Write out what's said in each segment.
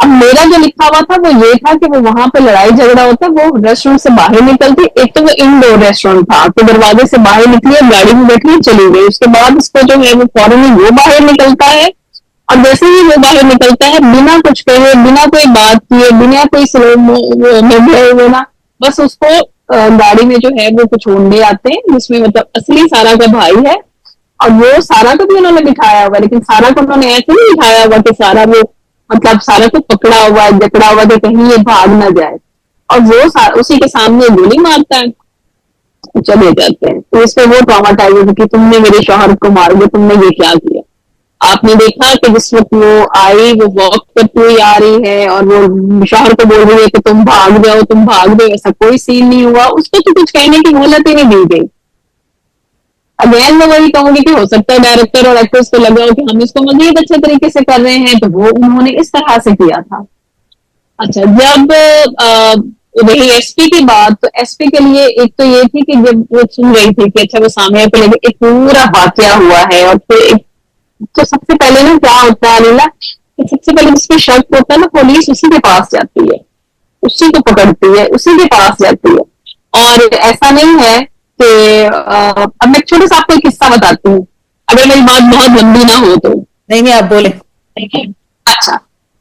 اب میرا جو لکھا ہوا تھا وہ یہ تھا کہ وہ وہاں پہ لڑائی جھگڑا ہوتا ہے، وہ ریسٹورینٹ سے باہر نکلتی، ایک تو وہ انڈور ریسٹورینٹ تھا تو دروازے سے باہر نکلی اور گاڑی میں بیٹھی چلی گئی، اس کے بعد اس کو جو ہے وہ فوراً ہی وہ باہر نکلتا ہے، اور جیسے ہی وہ باہر نکلتا ہے بنا کچھ کہے، بنا کوئی بات کیے، بنا کوئی ہوئے نا، بس اس کو گاڑی میں جو ہے وہ کچھ ہونڈے آتے ہیں جس میں مطلب اصلی سارا کا بھائی ہے، اور وہ سارا کو بھی انہوں نے بٹھایا ہوا، لیکن سارا کو انہوں نے ایسے نہیں بٹھایا ہوا کہ سارا وہ مطلب سارا کو پکڑا ہوا ہے، جکڑا ہوا کہ کہیں یہ بھاگ نہ جائے، اور وہ اسی کے سامنے گولی مارتا ہے، چلے جاتے ہیں، تو اس پہ وہ ٹراماٹائز ہوتی کہ تم نے میرے شوہر کو مار دیا، تم نے یہ کیا کیا۔ آپ نے دیکھا کہ جس وقت وہ آئی وہ واک کرتی ہوئی آ رہی ہے اور وہ شوہر کو بول رہی ہے کہ تم بھاگ جاؤ تم بھاگ جاؤ، ایسا کوئی سین نہیں ہوا، اس کو تو کچھ کہنے کی مہلت ہی نہیں دی گئی۔ اگین میں وہی کہوں گی کہ ہو سکتا ہے ڈائریکٹر اور ایکٹرس کو لگا ہو کہ ہم اس کو مزید اچھے طریقے سے کر رہے ہیں، تو وہ انہوں نے اس طرح سے کیا تھا۔ اچھا، جب رہی ایس پی کی بات، تو ایس پی کے لیے ایک تو یہ تھی کہ جب وہ سن رہی تھی کہ اچھا وہ سامنے پہ لگے ایک پورا واقعہ ہوا ہے، اور پھر تو سب سے پہلے نا کیا ہوتا ہے لیلا کہ سب سے پہلے جس پہ شک ہوتا ہے نا پولیس اسی کے پاس جاتی ہے، اسی کو پکڑتی ہے، اسی کے پاس جاتی ہے، اور ایسا نہیں ہے کہ اب میں چھوٹے سا آپ کو ایک قصہ بتاتی ہوں اگر میری بات بہت لمبی نہ ہو تو۔ نہیں نہیں، آپ بولیں۔ اچھا،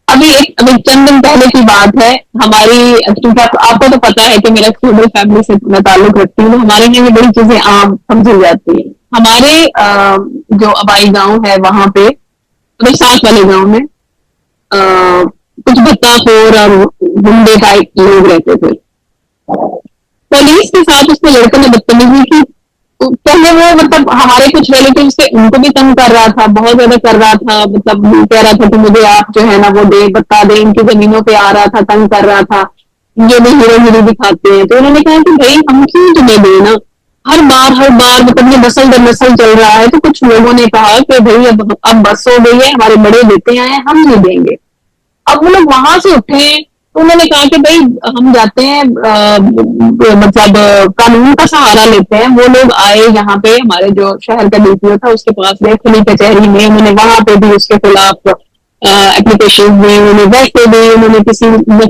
ابھی چند دن پہلے کی بات ہے، ہماری کیونکہ آپ کو تو پتا ہے کہ میرا گلوبل فیملی سے میں تعلق رکھتی ہوں، ہمارے لیے بھی بڑی چیزیں عام سمجھی جاتی ہیں۔ ہمارے جو آبائی گاؤں ہے وہاں پہ مطلب ساتھ والے گاؤں میں کچھ بتا خور اور گنڈے ٹائپ لوگ رہتے تھے، پولیس کے ساتھ اس نے لڑکے نے بدتمیزی کی، پہلے وہ مطلب ہمارے کچھ ریلیٹیوز تھے ان کو بھی تنگ کر رہا تھا، بہت زیادہ کر رہا تھا، مطلب کہہ رہا تھا کہ مجھے آپ جو ہے نا وہ دے بتا دیں، ان کی زمینوں پہ آ رہا تھا، تنگ کر رہا تھا، یہ بھی ہیرو ہیرو دکھاتے ہیں، تو انہوں نے کہا کہ بھائی ہم کیوں تمہیں دیں نا، ہر بار مطلب یہ نسل در نسل چل رہا ہے، تو کچھ لوگوں نے کہا کہ بھائی اب بس ہو گئی ہے، ہمارے بڑے دیتے آئے ہیں، ہم نہیں دیں گے۔ اب وہ لوگ وہاں سے اٹھے، تو انہوں نے کہا کہ بھائی ہم جاتے ہیں مطلب قانون کا سہارا لیتے ہیں۔ وہ لوگ آئے یہاں پہ، ہمارے جو شہر کا ڈی پی او تھا اس کے پاس گئے کھلی کچہری میں، انہوں نے وہاں پہ بھی اس کے خلاف اپلیکیشن دی، انہوں نے ویسے بھی انہوں نے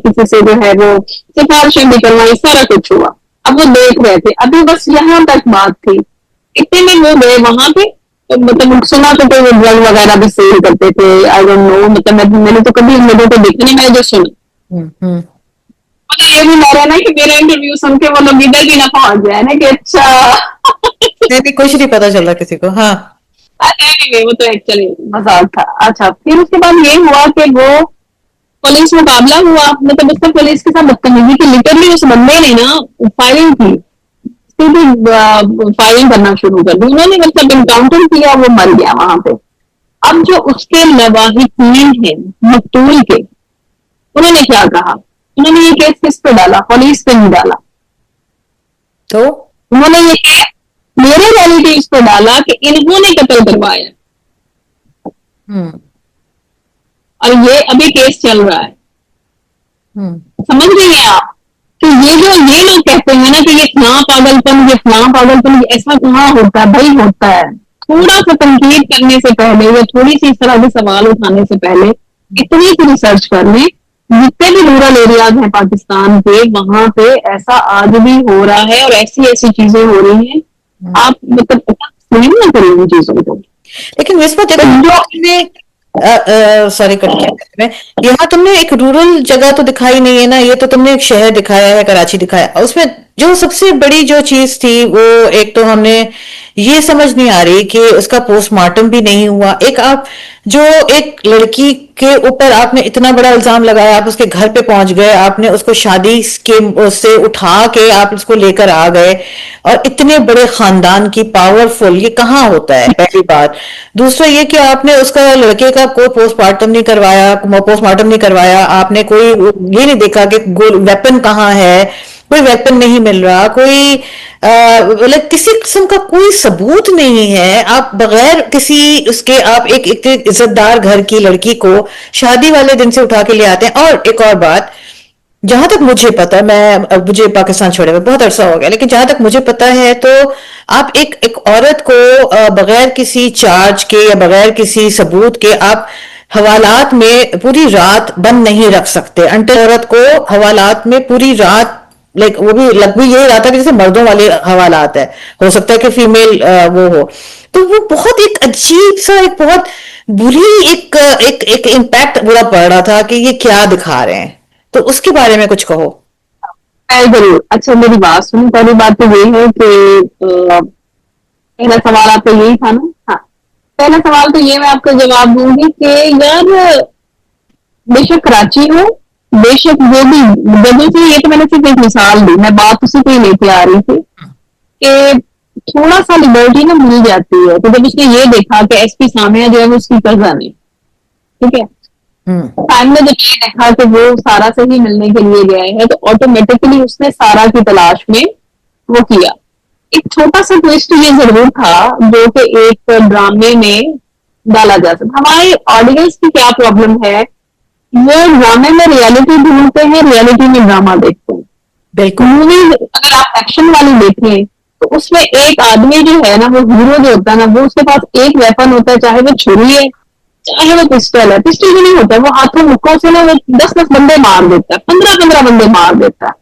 کسی سے جو ہے وہ سفارشیں بھی کروائی، سارا کچھ ہوا۔ اب وہ دیکھ رہے تھے، ابھی بس یہاں تک بات تھی، اتنے میں وہ گئے وہاں پہ، مطلب سنا تو وہ ڈرگ وغیرہ بھی سیل کرتے تھے، آئی ڈونٹ نو، مطلب میں نے تو کبھی ان لوگوں کو دیکھا نہیں، میں نے جو سنا مطلب یہ بھی لگ رہا ہے نا کہ میرا انٹرویو سن کے وہ لوگ ادھر بھی نہ پہنچ جائے نا کہ اچھا نہیں نہیں، کچھ نہیں پتا چل رہا کسی کو۔ ہاں وہ تو ایکچولی مذاق تھا۔ اچھا، پھر اس کے بعد یہ ہوا کہ وہ پولیس مقابلہ ہوا، مطلب اس نے پولیس کے ساتھ بدتمیزی کی، لٹرلی اس بندے نے نا فائرنگ کی، فائرنگ کرنا شروع کر دی، انہوں نے مطلب انکاؤنٹر کیا، وہ مر گیا وہاں پہ۔ اب جو اس کے لواحقین ہیں مقتول کے، انہوں نے کیا کہا، انہوں نے یہ کیس کس پہ ڈالا، پولیس پہ نہیں ڈالا، تو انہوں نے یہ میرے ریلیٹیوز پہ ڈالا کہ انہوں نے قتل کروایا، اور یہ ابھی کیس چل رہا ہے۔ سمجھ رہی ہیں آپ کہ یہ لوگ کہتے ہیں نا کہ یہ فلاں پاگل پن، یہ فلاں پاگل پن، ایسا کہاں ہوتا ہے بھائی؟ ہوتا ہے۔ تھوڑا سا تنقید کرنے سے پہلے یا تھوڑی سی اس طرح کے سوال اٹھانے سے پہلے اتنی سی ریسرچ کر لیں، جتنے بھی رورل ایریاز ہیں پاکستان کے وہاں پہ ایسا آج بھی ہو رہا ہے، اور ایسی ایسی چیزیں ہو رہی ہیں، آپ مطلب نہیں نہ کریں ان چیزوں کو۔ لیکن اس وقت سوری کٹ کیا میں، یہاں تم نے ایک رورل جگہ تو دکھائی نہیں ہے نا، یہ تو تم نے ایک شہر دکھایا ہے، کراچی دکھایا، اس میں جو سب سے بڑی جو چیز تھی وہ ایک تو ہم نے یہ سمجھ نہیں آ رہی کہ اس کا پوسٹ مارٹم بھی نہیں ہوا۔ ایک آپ جو ایک لڑکی کے اوپر آپ نے اتنا بڑا الزام لگایا، آپ اس کے گھر پہ پہنچ گئے، آپ نے اس کو شادی کے سے اٹھا کے آپ اس کو لے کر آ گئے، اور اتنے بڑے خاندان کی پاورفل، یہ کہاں ہوتا ہے پہلی بات۔ دوسرا یہ کہ آپ نے اس کا لڑکے کا کوئی پوسٹ مارٹم نہیں کروایا، آپ نے کوئی یہ نہیں دیکھا کہ ویپن کہاں ہے، کوئی ویپن نہیں مل رہا، کوئی کسی قسم کا کوئی ثبوت نہیں ہے۔ آپ بغیر کسی اس کے آپ ایک عزت دار گھر کی لڑکی کو شادی والے دن سے اٹھا کے لے آتے ہیں۔ اور ایک اور بات، جہاں تک مجھے پتا، مجھے پاکستان چھوڑے ہوئے بہت عرصہ ہو گیا، لیکن جہاں تک مجھے پتا ہے تو آپ ایک عورت کو بغیر کسی چارج کے یا بغیر کسی ثبوت کے آپ حوالات میں پوری رات بند نہیں رکھ سکتے، انٹل عورت کو حوالات میں پوری رات، لائک وہ بھی لگ بھی یہی رہا تھا کہ جیسے مردوں والے حوالات ہے، ہو سکتا ہے کہ فیمیل وہ ہو. تو وہ بہت ایک عجیب سا، ایک بہت بری ایک امپیکٹ برا پڑ رہا تھا کہ یہ کیا دکھا رہے ہیں. تو اس کے بارے میں کچھ کہو. ضرور. اچھا میری بات سنو. پہلی بات تو یہ ہے کہ پہلا سوال آپ کا یہی تھا نا. ہاں پہلا سوال تو یہ میں آپ کو جواب دوں گی کہ یار بے شک کراچی ہو، بے شک وہ بھی جگہوں سے، یہ تو میں نے صرف ایک مثال دی، میں بات اسی کو ہی لے کے آ رہی تھی کہ تھوڑا سا لبرٹی نا مل جاتی ہے. تو جب اس نے یہ دیکھا کہ ایس پی سامیہ جو ہے وہ اس کی کزن ہے، ٹھیک ہے، ٹائم نے جب یہ دیکھا کہ وہ سارا سے ہی ملنے کے لیے گئے ہیں، تو آٹومیٹکلی اس نے سارا کی تلاش میں وہ کیا. ایک چھوٹا سا ٹوسٹ یہ ضرور تھا جو کہ ایک ڈرامے میں ڈالا جا سکتا. ہمارے آڈینس کی کیا پرابلم ہے، وہ ڈرامے میں ریالٹی ڈھونڈتے ہیں، ریالٹی میں ڈرامہ دیکھتے ہیں. بالکل. موویز اگر آپ ایکشن والی دیکھیں تو اس میں ایک آدمی جو ہے نا، وہ ہیرو جو ہوتا ہے نا، وہ اس کے پاس ایک ویپن ہوتا ہے، چاہے وہ چھری ہے چاہے وہ پسٹل ہے. پسٹل بھی نہیں ہوتا ہے، وہ ہاتھوں مکوں سے نا وہ 10 بندے مار دیتا ہے، 15 بندے مار دیتا ہے.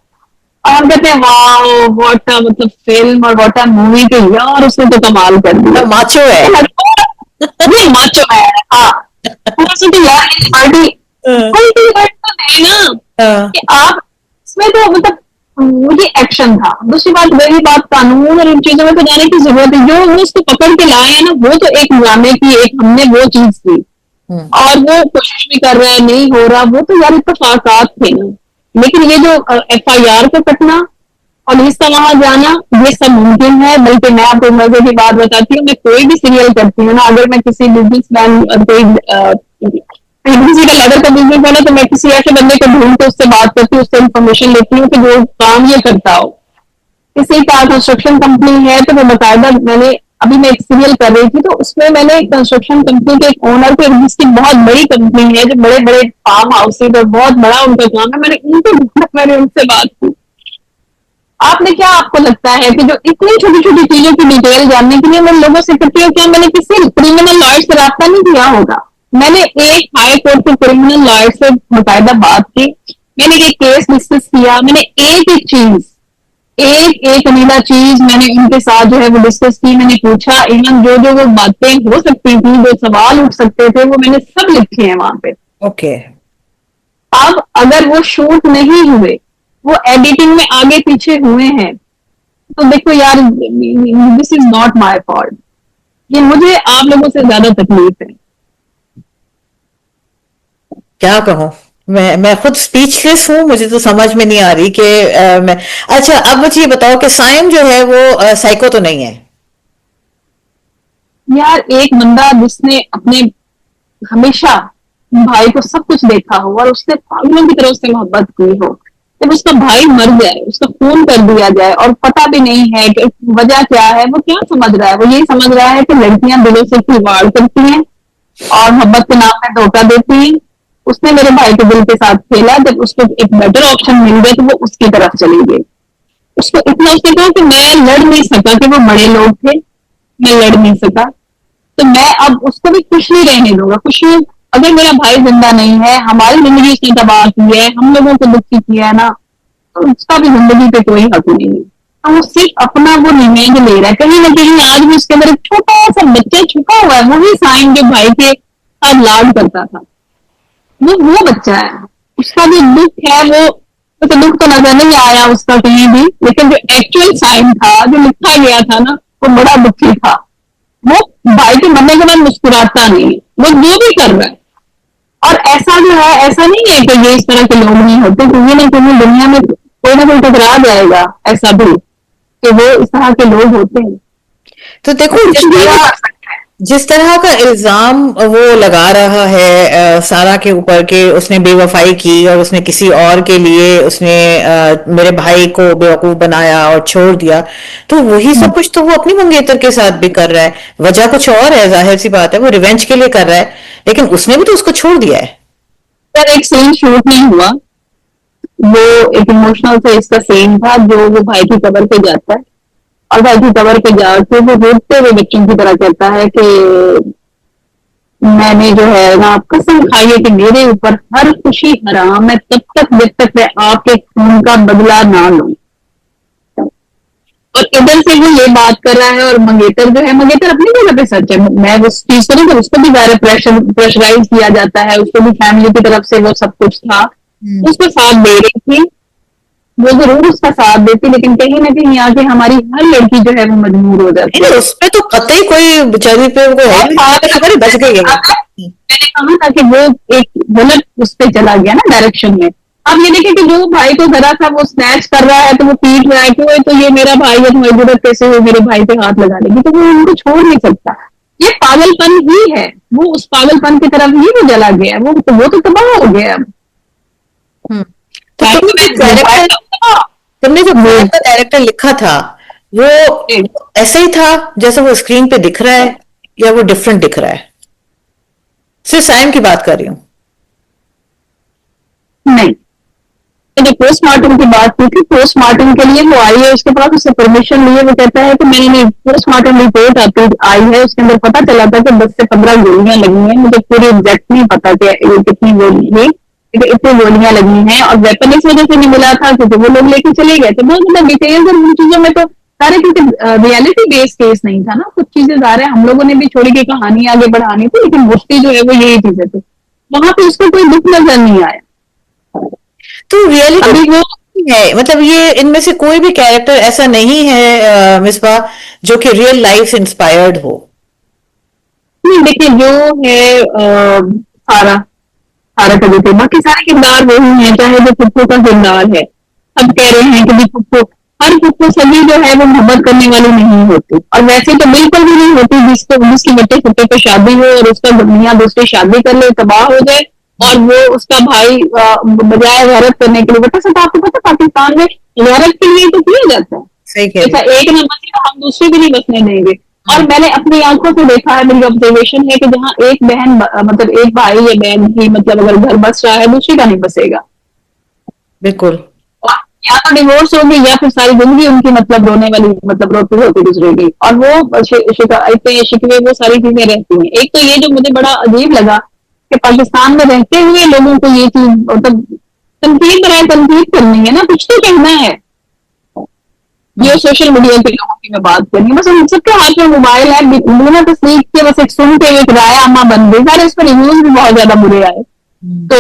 اور ہم کہتے ہیں واہ واٹ مطلب فلم اور واٹ مووی کے، یار اس نے تو کمال کر دیا. ماچو ہے. نہیں ماچو ہے. ہاں تھوڑا سا تو یار پارٹی ہے نا کہ آپ اس میں تو مطلب مجھے ایکشن تھا. دوسری بات وہی بات قانون اور ان چیزوں میں تو جانے کی ضرورت ہے. جو ہم اس کو پکڑ کے لائے ہیں نا، وہ تو ایک ڈرامے کی ایک ہم نے وہ چیز کی، اور وہ کوشش بھی کر رہا ہے، نہیں ہو رہا، وہ تو یار اتفاقات تھے نا. لیکن یہ جو ایف آئی آر کو کٹنا اور اس کا وہاں جانا، یہ سب ممکن ہے. بلکہ میں آپ کو مزے کی بات بتاتی ہوں، میں کوئی بھی سیریل کرتی ہوں نا، اگر میں کسی بزنس مین کوئی کسی کا لیدر کا بزنس ہے نا، تو میں کسی ایسے بندے کو ڈھونڈ کے اس سے بات کرتی ہوں، اس سے انفارمیشن لیتی ہوں کہ جو کام یہ کرتا ہو. کسی کا کنسٹرکشن کمپنی ہے تو وہ باقاعدہ، میں نے ابھی میں ایک سیریل کر رہی تھی، تو اس میں میں نے کنسٹرکشن کمپنی کے ایک اونر کو، جس کی بہت بڑی کمپنی ہے، جو بڑے بڑے فارم ہاؤس اور بہت بڑا ان کا کام ہے، میں نے ان کو ڈھونڈا، میں نے ان سے بات کی. آپ نے کیا، آپ کو لگتا ہے کہ جو اتنی چھوٹی چھوٹی چیزوں کی ڈیٹیل جاننے کے لیے میں لوگوں سے کرتی ہوں، کیا میں نے کسی کریمنل لائر سے رابطہ نہیں کیا ہوگا؟ میں نے ایک ہائی کورٹ کے کریمنل لائر سے باقاعدہ بات کی، میں نے ایک کیس ڈسکس کیا، میں نے ایک ایک چیز، ایک انیلا چیز میں نے ان کے ساتھ جو ہے وہ ڈسکس کی. میں نے پوچھا، ایون جو جو وہ باتیں ہو سکتی تھی، جو سوال اٹھ سکتے تھے، وہ میں نے سب لکھے ہیں وہاں پہ. اوکے. اب اگر وہ شوٹ نہیں ہوئے، وہ ایڈیٹنگ میں آگے پیچھے ہوئے ہیں، تو دیکھو یار دس از ناٹ مائی فالٹ. یہ مجھے آپ لوگوں سے زیادہ تکلیف ہے. کیا کہوں، میں خود اسپیچ لیس ہوں. مجھے تو سمجھ میں نہیں آ رہی کہ میں. اچھا اب مجھے یہ بتاؤ کہ سائم جو ہے وہ سائیکو تو نہیں ہے؟ یار ایک بندہ جس نے اپنے ہمیشہ بھائی کو سب کچھ دیکھا ہو اور اس نے پاگلوں کی طرف سے محبت کی ہو، جب اس کا بھائی مر جائے، اس کا خون کر دیا جائے، اور پتہ بھی نہیں ہے کہ وجہ کیا ہے، وہ کیا سمجھ رہا ہے؟ وہ یہی سمجھ رہا ہے کہ لڑکیاں دلوں سے کھلواڑ کرتی ہیں اور محبت کے نام پہ دھوکہ دیتی ہیں. اس نے میرے بھائی کے دل کے ساتھ کھیلا. جب اس کو ایک بیٹر آپشن مل گیا تو وہ اس کی طرف چلی گئی. اس کو اتنا اس نے کہا کہ میں لڑ نہیں سکا، کہ وہ بڑے لوگ تھے، میں لڑ نہیں سکا، تو میں اب اس کو بھی خوش نہیں رہنے دوں گا. خوشی اگر میرا بھائی زندہ نہیں ہے، ہماری زندگی اس نے تباہ کی ہے، ہم لوگوں کو دکھی کیا ہے نا، تو اس کا بھی زندگی پہ کوئی حق نہیں ہے. وہ صرف اپنا وہ ریوینج لے رہا ہے. کہیں نہ کہیں آج بھی اس کے اندر ایک چھوٹا سا بچہ چھپا ہوا ہے، وہی سائن جو بھائی کے ساتھ لاڈ کرتا تھا، وہ بچہ ہے. اس کا جو دکھ ہے، وہ دکھ تو نظر نہیں آیا اس کا کہیں بھی، لیکن جو ایکچوئل سائن تھا، جو لکھا گیا تھا نا، وہ بڑا دکھی تھا. وہ بھائی کے مرنے کے بعد مسکراتا نہیں، وہ جو بھی کر رہا ہے. اور ایسا جو ہے، ایسا نہیں ہے کہ یہ اس طرح کے لوگ نہیں ہوتے، کہیں نہ کہیں دنیا میں کوئی نہ کوئی ٹکرا جائے گا ایسا بھی کہ وہ اس طرح کے لوگ ہوتے ہیں. تو دیکھو جس طرح کا الزام وہ لگا رہا ہے سارا کے اوپر کہ اس نے بے وفائی کی اور اس نے کسی اور کے لیے اس نے میرے بھائی کو بیوقوف بنایا اور چھوڑ دیا، تو وہی سب کچھ تو وہ اپنی منگیتر کے ساتھ بھی کر رہا ہے. وجہ کچھ اور ہے، ظاہر سی بات ہے، وہ ریونج کے لیے کر رہا ہے، لیکن اس نے بھی تو اس کو چھوڑ دیا ہے. سر ایک سین شوٹ نہیں ہوا، وہ ایک ایموشنل سے اس کا سین تھا، جو وہ بھائی کی قبر پہ جاتا ہے اور بھائی کی قبر پہ جا کے وہ روتے ہوئے بچوں کی طرح کہتا ہے کہ میں نے جو ہے نا قسم کھائی ہے کہ میرے اوپر ہر خوشی حرام ہے تب تک جب تک میں آپ کے خون کا بدلہ نہ لوں. اور ادھر سے وہ یہ بات کر رہا ہے اور منگیتر جو ہے منگیتر اپنی جگہ پہ سچ ہے. میں اس چیز کو نہیں کہ اس کو بھی ظاہر پریشرائز کیا جاتا ہے, اس کو بھی فیملی کی طرف سے وہ سب کچھ تھا, اس کو ساتھ دے رہی تھی, وہ ضرور اس کا ساتھ دیتی, لیکن کہیں نہ کہیں آ کے ہماری ہر لڑکی جو ہے وہ مجبور ہو جاتی ہے. اس پہ تو قطعی کوئی بیچاری پہ بچ گئی. میں نے کہا تھا کہ وہ ایک غلط اس پہ چلا گیا نا ڈائریکشن میں. اب یہ دیکھیں کہ جو بھائی کو ذرا سا وہ سنیچ کر رہا ہے تو وہ پیٹ رہا ہے کہ تو یہ میرا بھائی ہے, تمہاری ضرورت کیسے ہو میرے بھائی پہ ہاتھ لگا لے گی, تو وہ ان کو چھوڑ نہیں سکتا. یہ پاگل پن ہی ہے, وہ اس پاگل پن کی طرف ہی وہ چلا گیا, وہ تو تباہ ہو گیا. تم نے جو کا ڈائریکٹر لکھا تھا وہ ایسے ہی تھا جیسے وہ اسکرین پہ دکھ رہا ہے, یا وہ ڈفرنٹ دکھ رہا ہے؟ صرف سائم کی بات کر رہی ہوں. نہیں, جو پوسٹ مارٹم کی بات کی تھی, پوسٹ مارٹم کے لیے وہ آئی ہے, اس کے بعد اس سے پرمیشن لیے, وہ کہتا ہے کہ میں نے پوسٹ مارٹم رپورٹ آئی ہے, اس کے اندر پتا چلا تھا کہ 10 سے 15 گولیاں لگی ہیں. مجھے پوری ایگزیکٹ نہیں پتا کہ یہ کتنی گولی ہے, اتنی گولیاں لگی ہیں, اور ویپن اس وجہ سے نہیں ملا تھا کیونکہ وہ لوگ لے کے چلے گئے تھے. بہت زیادہ ڈیٹیلز اور ان چیزوں میں تو سارے, کیونکہ ریئلٹی بیس کیس نہیں تھا نا, کچھ چیزیں ظاہر ہے ہم لوگوں نے بھی چھوڑی کی کہانی آگے بڑھانی تھی, لیکن مفتی جو ہے وہ یہی چیزیں تھی. وہاں پہ اس کو کوئی دکھ نظر نہیں آیا. تو ریئلٹی وہ ہے, مطلب یہ ان میں سے کوئی بھی کیریکٹر ایسا نہیں ہے مصباح جو کہ ریئل لائف سے انسپائرڈ ہو؟ نہیں دیکھیں, جو ہے سارا کا جو تھے, باقی سارے کردار وہی ہیں, چاہے جو پھپھو کا کردار ہے. اب کہہ رہے ہیں کہ پھپھو, ہر پھپھو سبھی جو ہے وہ محبت کرنے والی نہیں ہوتی, اور ویسے تو بالکل بھی نہیں ہوتی جس کی بچے پھپھے پہ شادی ہو اور اس کا میاں دوسری شادی کر لے, تباہ ہو جائے, اور وہ اس کا بھائی بجائے غیرت کرنے کے لیے, بتا سب آپ کو پتا پاکستان میں غیرت کے لیے تو کیا جاتا ہے, ایسا ایک نہ بسی تو ہم دوسری بھی نہیں بسنے دیں گے. اور میں نے اپنی آنکھوں سے دیکھا ہے, میری آبزرویشن ہے کہ جہاں ایک بہن مطلب ایک بھائی یا بہن کی مطلب اگر گھر بس رہا ہے, دوسری کا نہیں بسے گا. بالکل. یا تو ڈیورس ہوگی یا پھر ساری زندگی ان کی مطلب رونے والی مطلب روتی ہوتی گزرے گی, اور وہ شکوے وہ ساری چیزیں رہتی ہیں. ایک تو یہ جو مجھے بڑا عجیب لگا کہ پاکستان میں رہتے ہوئے لوگوں کو یہ چیز مطلب تنقید برائے تنقید کرنی ہے نا, کچھ تو کہنا ہے. یہ سوشل میڈیا کے لوگوں کی میں بات کرنی ہے, بس ان سب کے ہاتھ میں موبائل ہے, بنا تصدیق کے بس ایک سن کے ایک رائے عامہ بن گئی. سارے اس پر ریویوز بھی بہت زیادہ برے آئے, تو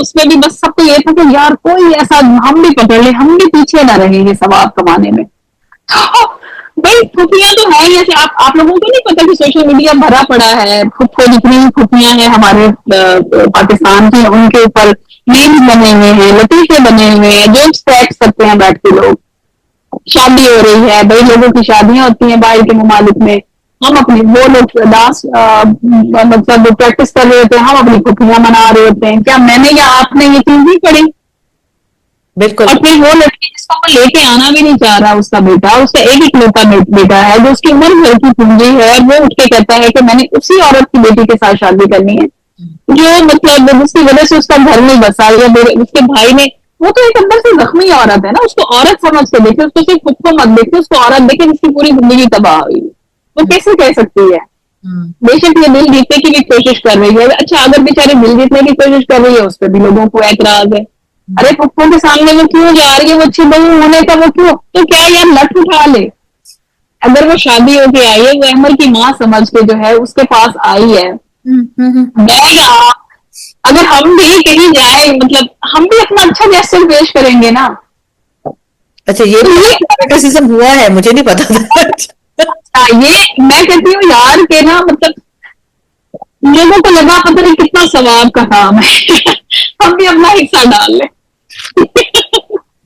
اس میں بھی بس سب کو یہ تھا کہ یار کوئی ایسا ہم بھی پکڑ لیں, ہم بھی پیچھے نہ رہیں یہ ثواب کمانے میں. بھائی پھوپھیاں تو ہیں, جیسے آپ لوگوں کو نہیں پتا کہ سوشل میڈیا بھرا پڑا ہے, پھپھو جتنی پھوپھیاں ہیں ہمارے پاکستان کی, ان کے اوپر میمز بنے ہوئے ہیں, لطیفے بنے ہوئے ہیں, جوکس ٹیکس کرتے ہیں بیٹھ کے لوگ. شادی ہو رہی ہے, بڑی لوگوں کی شادیاں ہوتی ہیں باہر کے ممالک میں, ہم اپنی وہ لوگ ڈانس مطلب پریکٹس کر رہے ہوتے ہیں, ہم اپنی پھوپھیاں منا رہے ہوتے ہیں. کیا میں نے یا آپ نے یہ چیز نہیں پڑھی؟ بالکل. اور پھر وہ لڑکی جس کو وہ لے کے آنا بھی نہیں چاہ رہا, اس کا بیٹا, اس کا ایک اکلوتا بیٹا ہے جو اس کی عمر بھر کی پونجی ہے, اور وہ اٹھ کے کہتا ہے کہ میں نے اسی عورت کی بیٹی کے ساتھ شادی کرنی ہے جو مطلب جس کی وجہ سے اس کا گھر نہیں بسا, یا اس کے بھائی نے. وہ تو ایک اندر سے زخمی عورت ہے نا, اس کو عورت سمجھ کے دیکھے, اس کو صرف خود کو مت دیکھے, اس کو عورت دیکھے جس کی پوری زندگی تباہ ہوئی. وہ کیسے کہہ سکتی ہے؟ بے شک یہ دل جیتنے کی بھی کوشش کر رہی ہے. اچھا اگر بیچارے دل جیتنے کی کوشش کر رہی ہے, اس پہ بھی لوگوں کو اعتراض ہے. ارے پپو کے سامنے وہ کیوں جا رہی ہے, وہ اچھی بہو ہونے کا وہ کیوں, تو کیا یار لٹ اٹھا لے. اگر وہ شادی ہو کے آئی ہے, وہ احمد کی ماں سمجھ کے جو ہے اس کے پاس آئی ہے, میں یہاں اگر ہم بھی کہیں جائیں مطلب ہم بھی اپنا اچھا جیسے پیش کریں گے نا. اچھا یہ ہوا ہے, مجھے نہیں پتا تھا. یہ میں کہتی ہوں یار کہ نا مطلب لوگوں کو لگا پتہ نہیں کتنا ثواب کا کام ہے, ہم بھی اپنا حصہ ڈال لیں.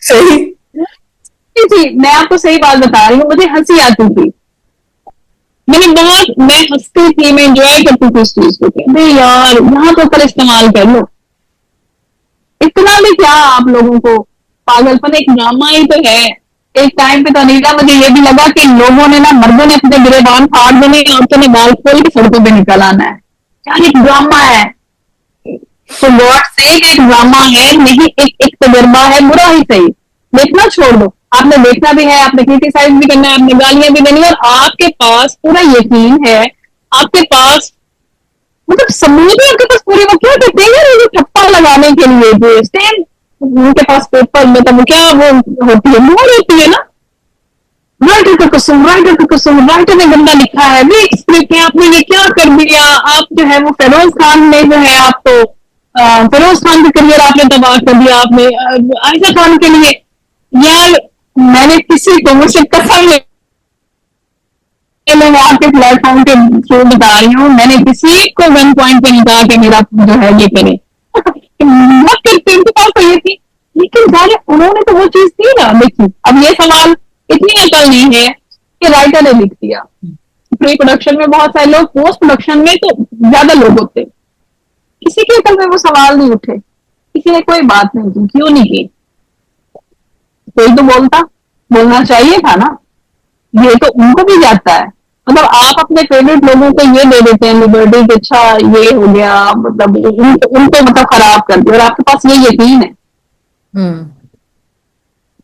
صحیح. جی میں آپ کو صحیح بات بتا رہی ہوں, مجھے ہنسی آتی تھی, میں ہنستی تھی, میں انجوائے کرتی تھی اس چیز کو. یار یہاں تو اوپر استعمال کر لو, اتنا بھی کیا آپ لوگوں کو پاگل پن, ایک ڈرامہ ہی تو ہے. ایک ٹائم پہ تو انیلا مجھے یہ بھی لگا کہ لوگوں نے نا, مردوں نے اپنے گریبان پھاڑ دینے, عورتوں نے بال کھول کے سڑکوں پہ نکل آنا ہے. کیا ایک ڈرامہ ہے, تو گاڈ سے ایک ڈرامہ ہے, نہیں ایک تجربہ ہے, برا ہی صحیح. دیکھنا چھوڑ دو, آپ نے دیکھنا بھی ہے, آپ نے کرٹیسائز بھی کرنا ہے, آپ نے گالیاں بھی دینی, اور آپ کے پاس پورا یقین ہے, آپ کے پاس مطلب ثبوت ہے آپ کے پاس پورے. وہ کیا کہتے ہیں یار یہ ٹھپا لگانے کے لیے جو اسٹین ان کے پاس پیپر مطلب کیا وہ ہوتی ہے مور ہوتی ہے نا, رائٹر کا قسم, رائٹر کا قسم, رائٹر نے گندا لکھا ہے, بھی اسکرپٹ ہے آپ نے یہ کیا کر دیا, آپ جو ہے وہ فیروز خان نے جو ہے آپ کو فیروز خان کا کریئر آپ نے تباہ کر دیا, آپ نے عائشہ خان کے لیے. یار میں نے کسی کو مجھ سے قسم میں آپ کے پلیٹ فارم کے تھرو بتا رہی ہوں, میں نے کسی کو 1 پوائنٹ پہ نہیں کہا کہ میرا جو ہے یہ کرے مت کرتے, ان کے پاس تو یہ تھی. لیکن ظاہر انہوں نے تو وہ چیز تھی نا. دیکھیے اب یہ سوال اتنی عقل نہیں ہے کہ رائٹر نے لکھ دیا. پری پروڈکشن میں بہت سارے لوگ, پوسٹ پروڈکشن میں تو زیادہ لوگ ہوتے, کسی کے عقل میں وہ سوال نہیں اٹھے, کسی نے کوئی بات نہیں کی. کیوں نہیں کی؟ کوئی تو بولنا چاہیے تھا نا. یہ تو ان کو بھی جاتا ہے. مطلب آپ اپنے فیوریٹ لوگوں کو یہ دے دیتے ہیں لبرٹی کہ اچھا یہ ہو گیا, مطلب ان کو مطلب خراب کر دیا, اور آپ کے پاس یہ یقین ہے,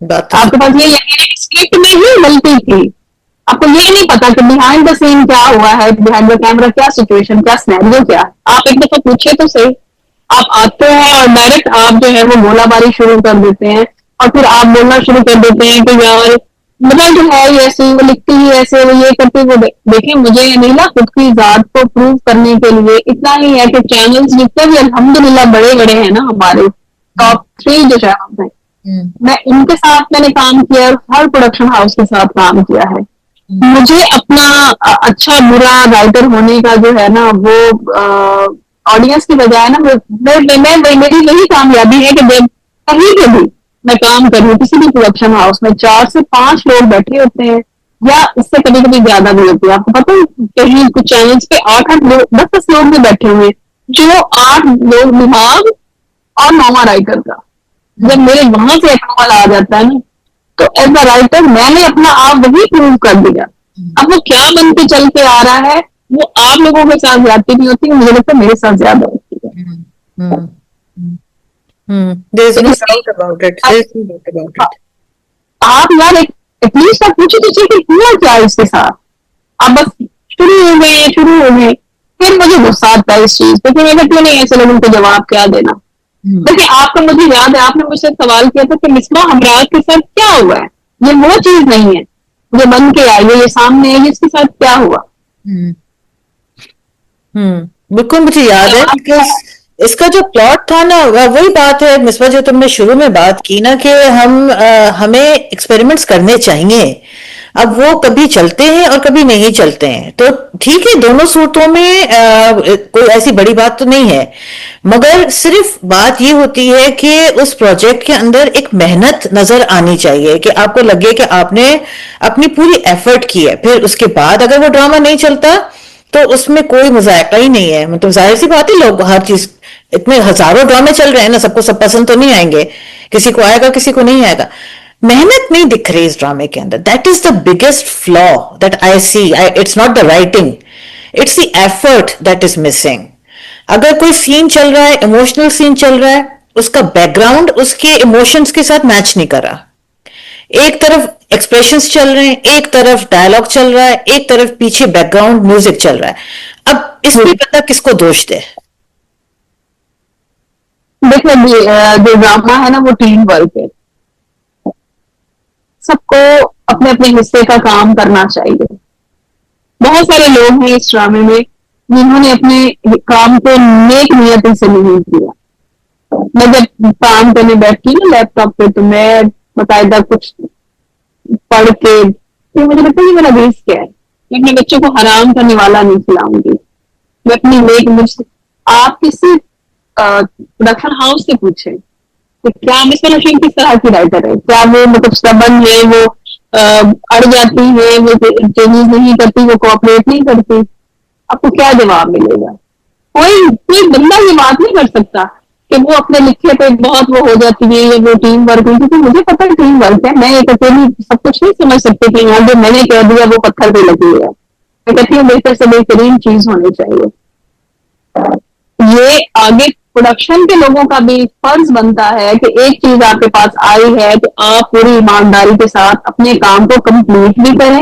آپ کے پاس یہ یقین ہے اسکرپٹ میں ہی غلطی تھی. آپ کو یہ نہیں پتا کہ بیہائنڈ دا سین کیا ہوا ہے, بیہائنڈ دا کیمرا کیا سچویشن, کیا سینیریو کیا. آپ ایک دفعہ پوچھے تو صحیح. آپ آتے ہیں اور ڈائریکٹ آپ جو ہے وہ گولہ باری شروع کر دیتے ہیں, اور پھر آپ بولنا شروع کر دیتے ہیں کہ یار مطلب جو ہے یہ ایسے وہ لکھتی ہی ایسے وہ یہ کرتی وہ. دیکھیں مجھے یہ نہیں نا خود کی ذات کو پروو کرنے کے لیے اتنا ہی ہے کہ چینلز جتنے بھی الحمدللہ بڑے بڑے ہیں نا ہمارے ٹاپ 3 جو چینلز ہیں, میں ان کے ساتھ میں نے کام کیا, ہر پروڈکشن ہاؤس کے ساتھ کام کیا ہے. مجھے اپنا اچھا برا رائٹر ہونے کا جو ہے نا وہ آڈینس کی بجائے نا میری یہی کامیابی ہے کہ کہیں پہ بھی میں کام کر رہی ہوں کسی بھی پروڈکشن ہاؤس میں 4 سے 5 لوگ بیٹھے ہوتے ہیں, یا اس سے کبھی کبھی زیادہ بھی ہوتی ہے. آپ کو پتا ہے کہیں کچھ چینلز پہ 8-8 لوگ 10 لوگ بھی بیٹھے ہوئے, جو 8 لوگ دماغ اور 9واں رائٹر کا. جب میرے وہاں سے اپروول آ جاتا ہے نا تو ایز اے رائٹر میں نے اپنا آپ وہی پروو کر دیا. اب وہ کیا بن کے چل کے آ رہا ہے وہ آپ لوگوں کے ساتھ زیادتی نہیں ہوتی, مجھے لگتا ہے میرے ساتھ زیادہ ہوتی ہے. آپ یار ایٹ لیسٹ آپ پوچھے تو چاہیے کہ ہوا کیا اس کے ساتھ. آپ بس شروع ہو گئے. پھر مجھے غصہ آتا ہے اس چیز پہ, پھر میں کہتی ہوں نہیں ایسے لوگوں کو جواب کیا دینا. دیکھیں آپ کا مجھے یاد ہے آپ نے مجھ سے سوال کیا تھا کہ مصباح ہمراز کے ساتھ کیا ہوا ہے. یہ وہ چیز نہیں ہے جو بن کے آئی ہے, یہ سامنے ہے, اس کے ساتھ کیا ہوا. بالکل مجھے یاد ہے بیکاز اس کا جو پلاٹ تھا نا وہی بات ہے مصباح جو تم نے شروع میں بات کی نا کہ ہمیں ایکسپیریمنٹس کرنے چاہیے. اب وہ کبھی چلتے ہیں اور کبھی نہیں چلتے ہیں, تو ٹھیک ہے دونوں صورتوں میں کوئی ایسی بڑی بات تو نہیں ہے, مگر صرف بات یہ ہوتی ہے کہ اس پروجیکٹ کے اندر ایک محنت نظر آنی چاہیے کہ آپ کو لگے کہ آپ نے اپنی پوری ایفرٹ کی ہے. پھر اس کے بعد اگر وہ ڈرامہ نہیں چلتا تو اس میں کوئی مذائقہ ہی نہیں ہے. مطلب ظاہر سی بات ہے لوگ ہر چیز اتنے ہزاروں ڈرامے چل رہے ہیں نا, سب کو سب پسند تو نہیں آئیں گے, کسی کو آئے گا کسی کو نہیں آئے گا. محنت نہیں دکھ رہی اس ڈرامے کے اندر. That is the biggest flaw that I see. It's not the writing, it's the effort that is missing. اگر کوئی سین چل رہا ہے ایموشنل سین چل رہا ہے, اس کا بیک گراؤنڈ اس کے ایموشنز کے ساتھ میچ نہیں کر رہا. ایک طرف ایکسپریشنز چل رہے ہیں, ایک طرف ڈائلاگ چل رہا ہے, ایک طرف پیچھے بیک گراؤنڈ میوزک چل رہا ہے. اب اس میں پتہ کس کو دوش دے. دیکھیں جو ڈرامہ ہے نا وہ ٹیم ورک ہے, سب کو اپنے اپنے حصے کا کام کرنا چاہیے. بہت سارے لوگ ہیں اس ڈرامے میں جنہوں نے اپنے کام کو نیک نیتی سے نہیں کیا. میں جب کام کرنے بیٹھتی نا لیپ ٹاپ پہ تو میں باقاعدہ کچھ پڑھ کے مجھے لگتا ہے کہ میرا بیس کیا ہے. میں اپنے بچوں کو حرام کرنے والا نہیں کھلاؤں گی. میں اپنی نیک آپ کسی پروڈکشن ہاؤس سے پوچھیں کہ کیا مصباح نشین کس طرح کی رائٹر ہے, کیا وہ مطلب سبن ہے, وہ اڑ جاتی ہے, وہ چینجز نہیں کرتی, وہ کوآپریٹ نہیں کرتی, آپ کو کیا جواب ملے گا. کوئی بندہ یہ بات نہیں کر سکتا کہ وہ اپنے لکھے پہ بہت وہ ہو جاتی ہے یا وہ ٹیم ورک ہے, کیونکہ مجھے پتا ہے ٹیم ورک ہے. میں ایک اکیلی سب کچھ نہیں سمجھ سکتی کہ یہاں جو میں نے کہہ دیا وہ پتھر پہ لگی ہے. میں کہتی ہوں بہتر سے بہترین چیز ہونی چاہیے. یہ آگے پروڈکشن کے لوگوں کا بھی فرض بنتا ہے کہ ایک چیز آپ کے پاس آئی ہے تو آپ پوری ایمانداری کے ساتھ اپنے کام کو کمپلیٹ بھی کریں,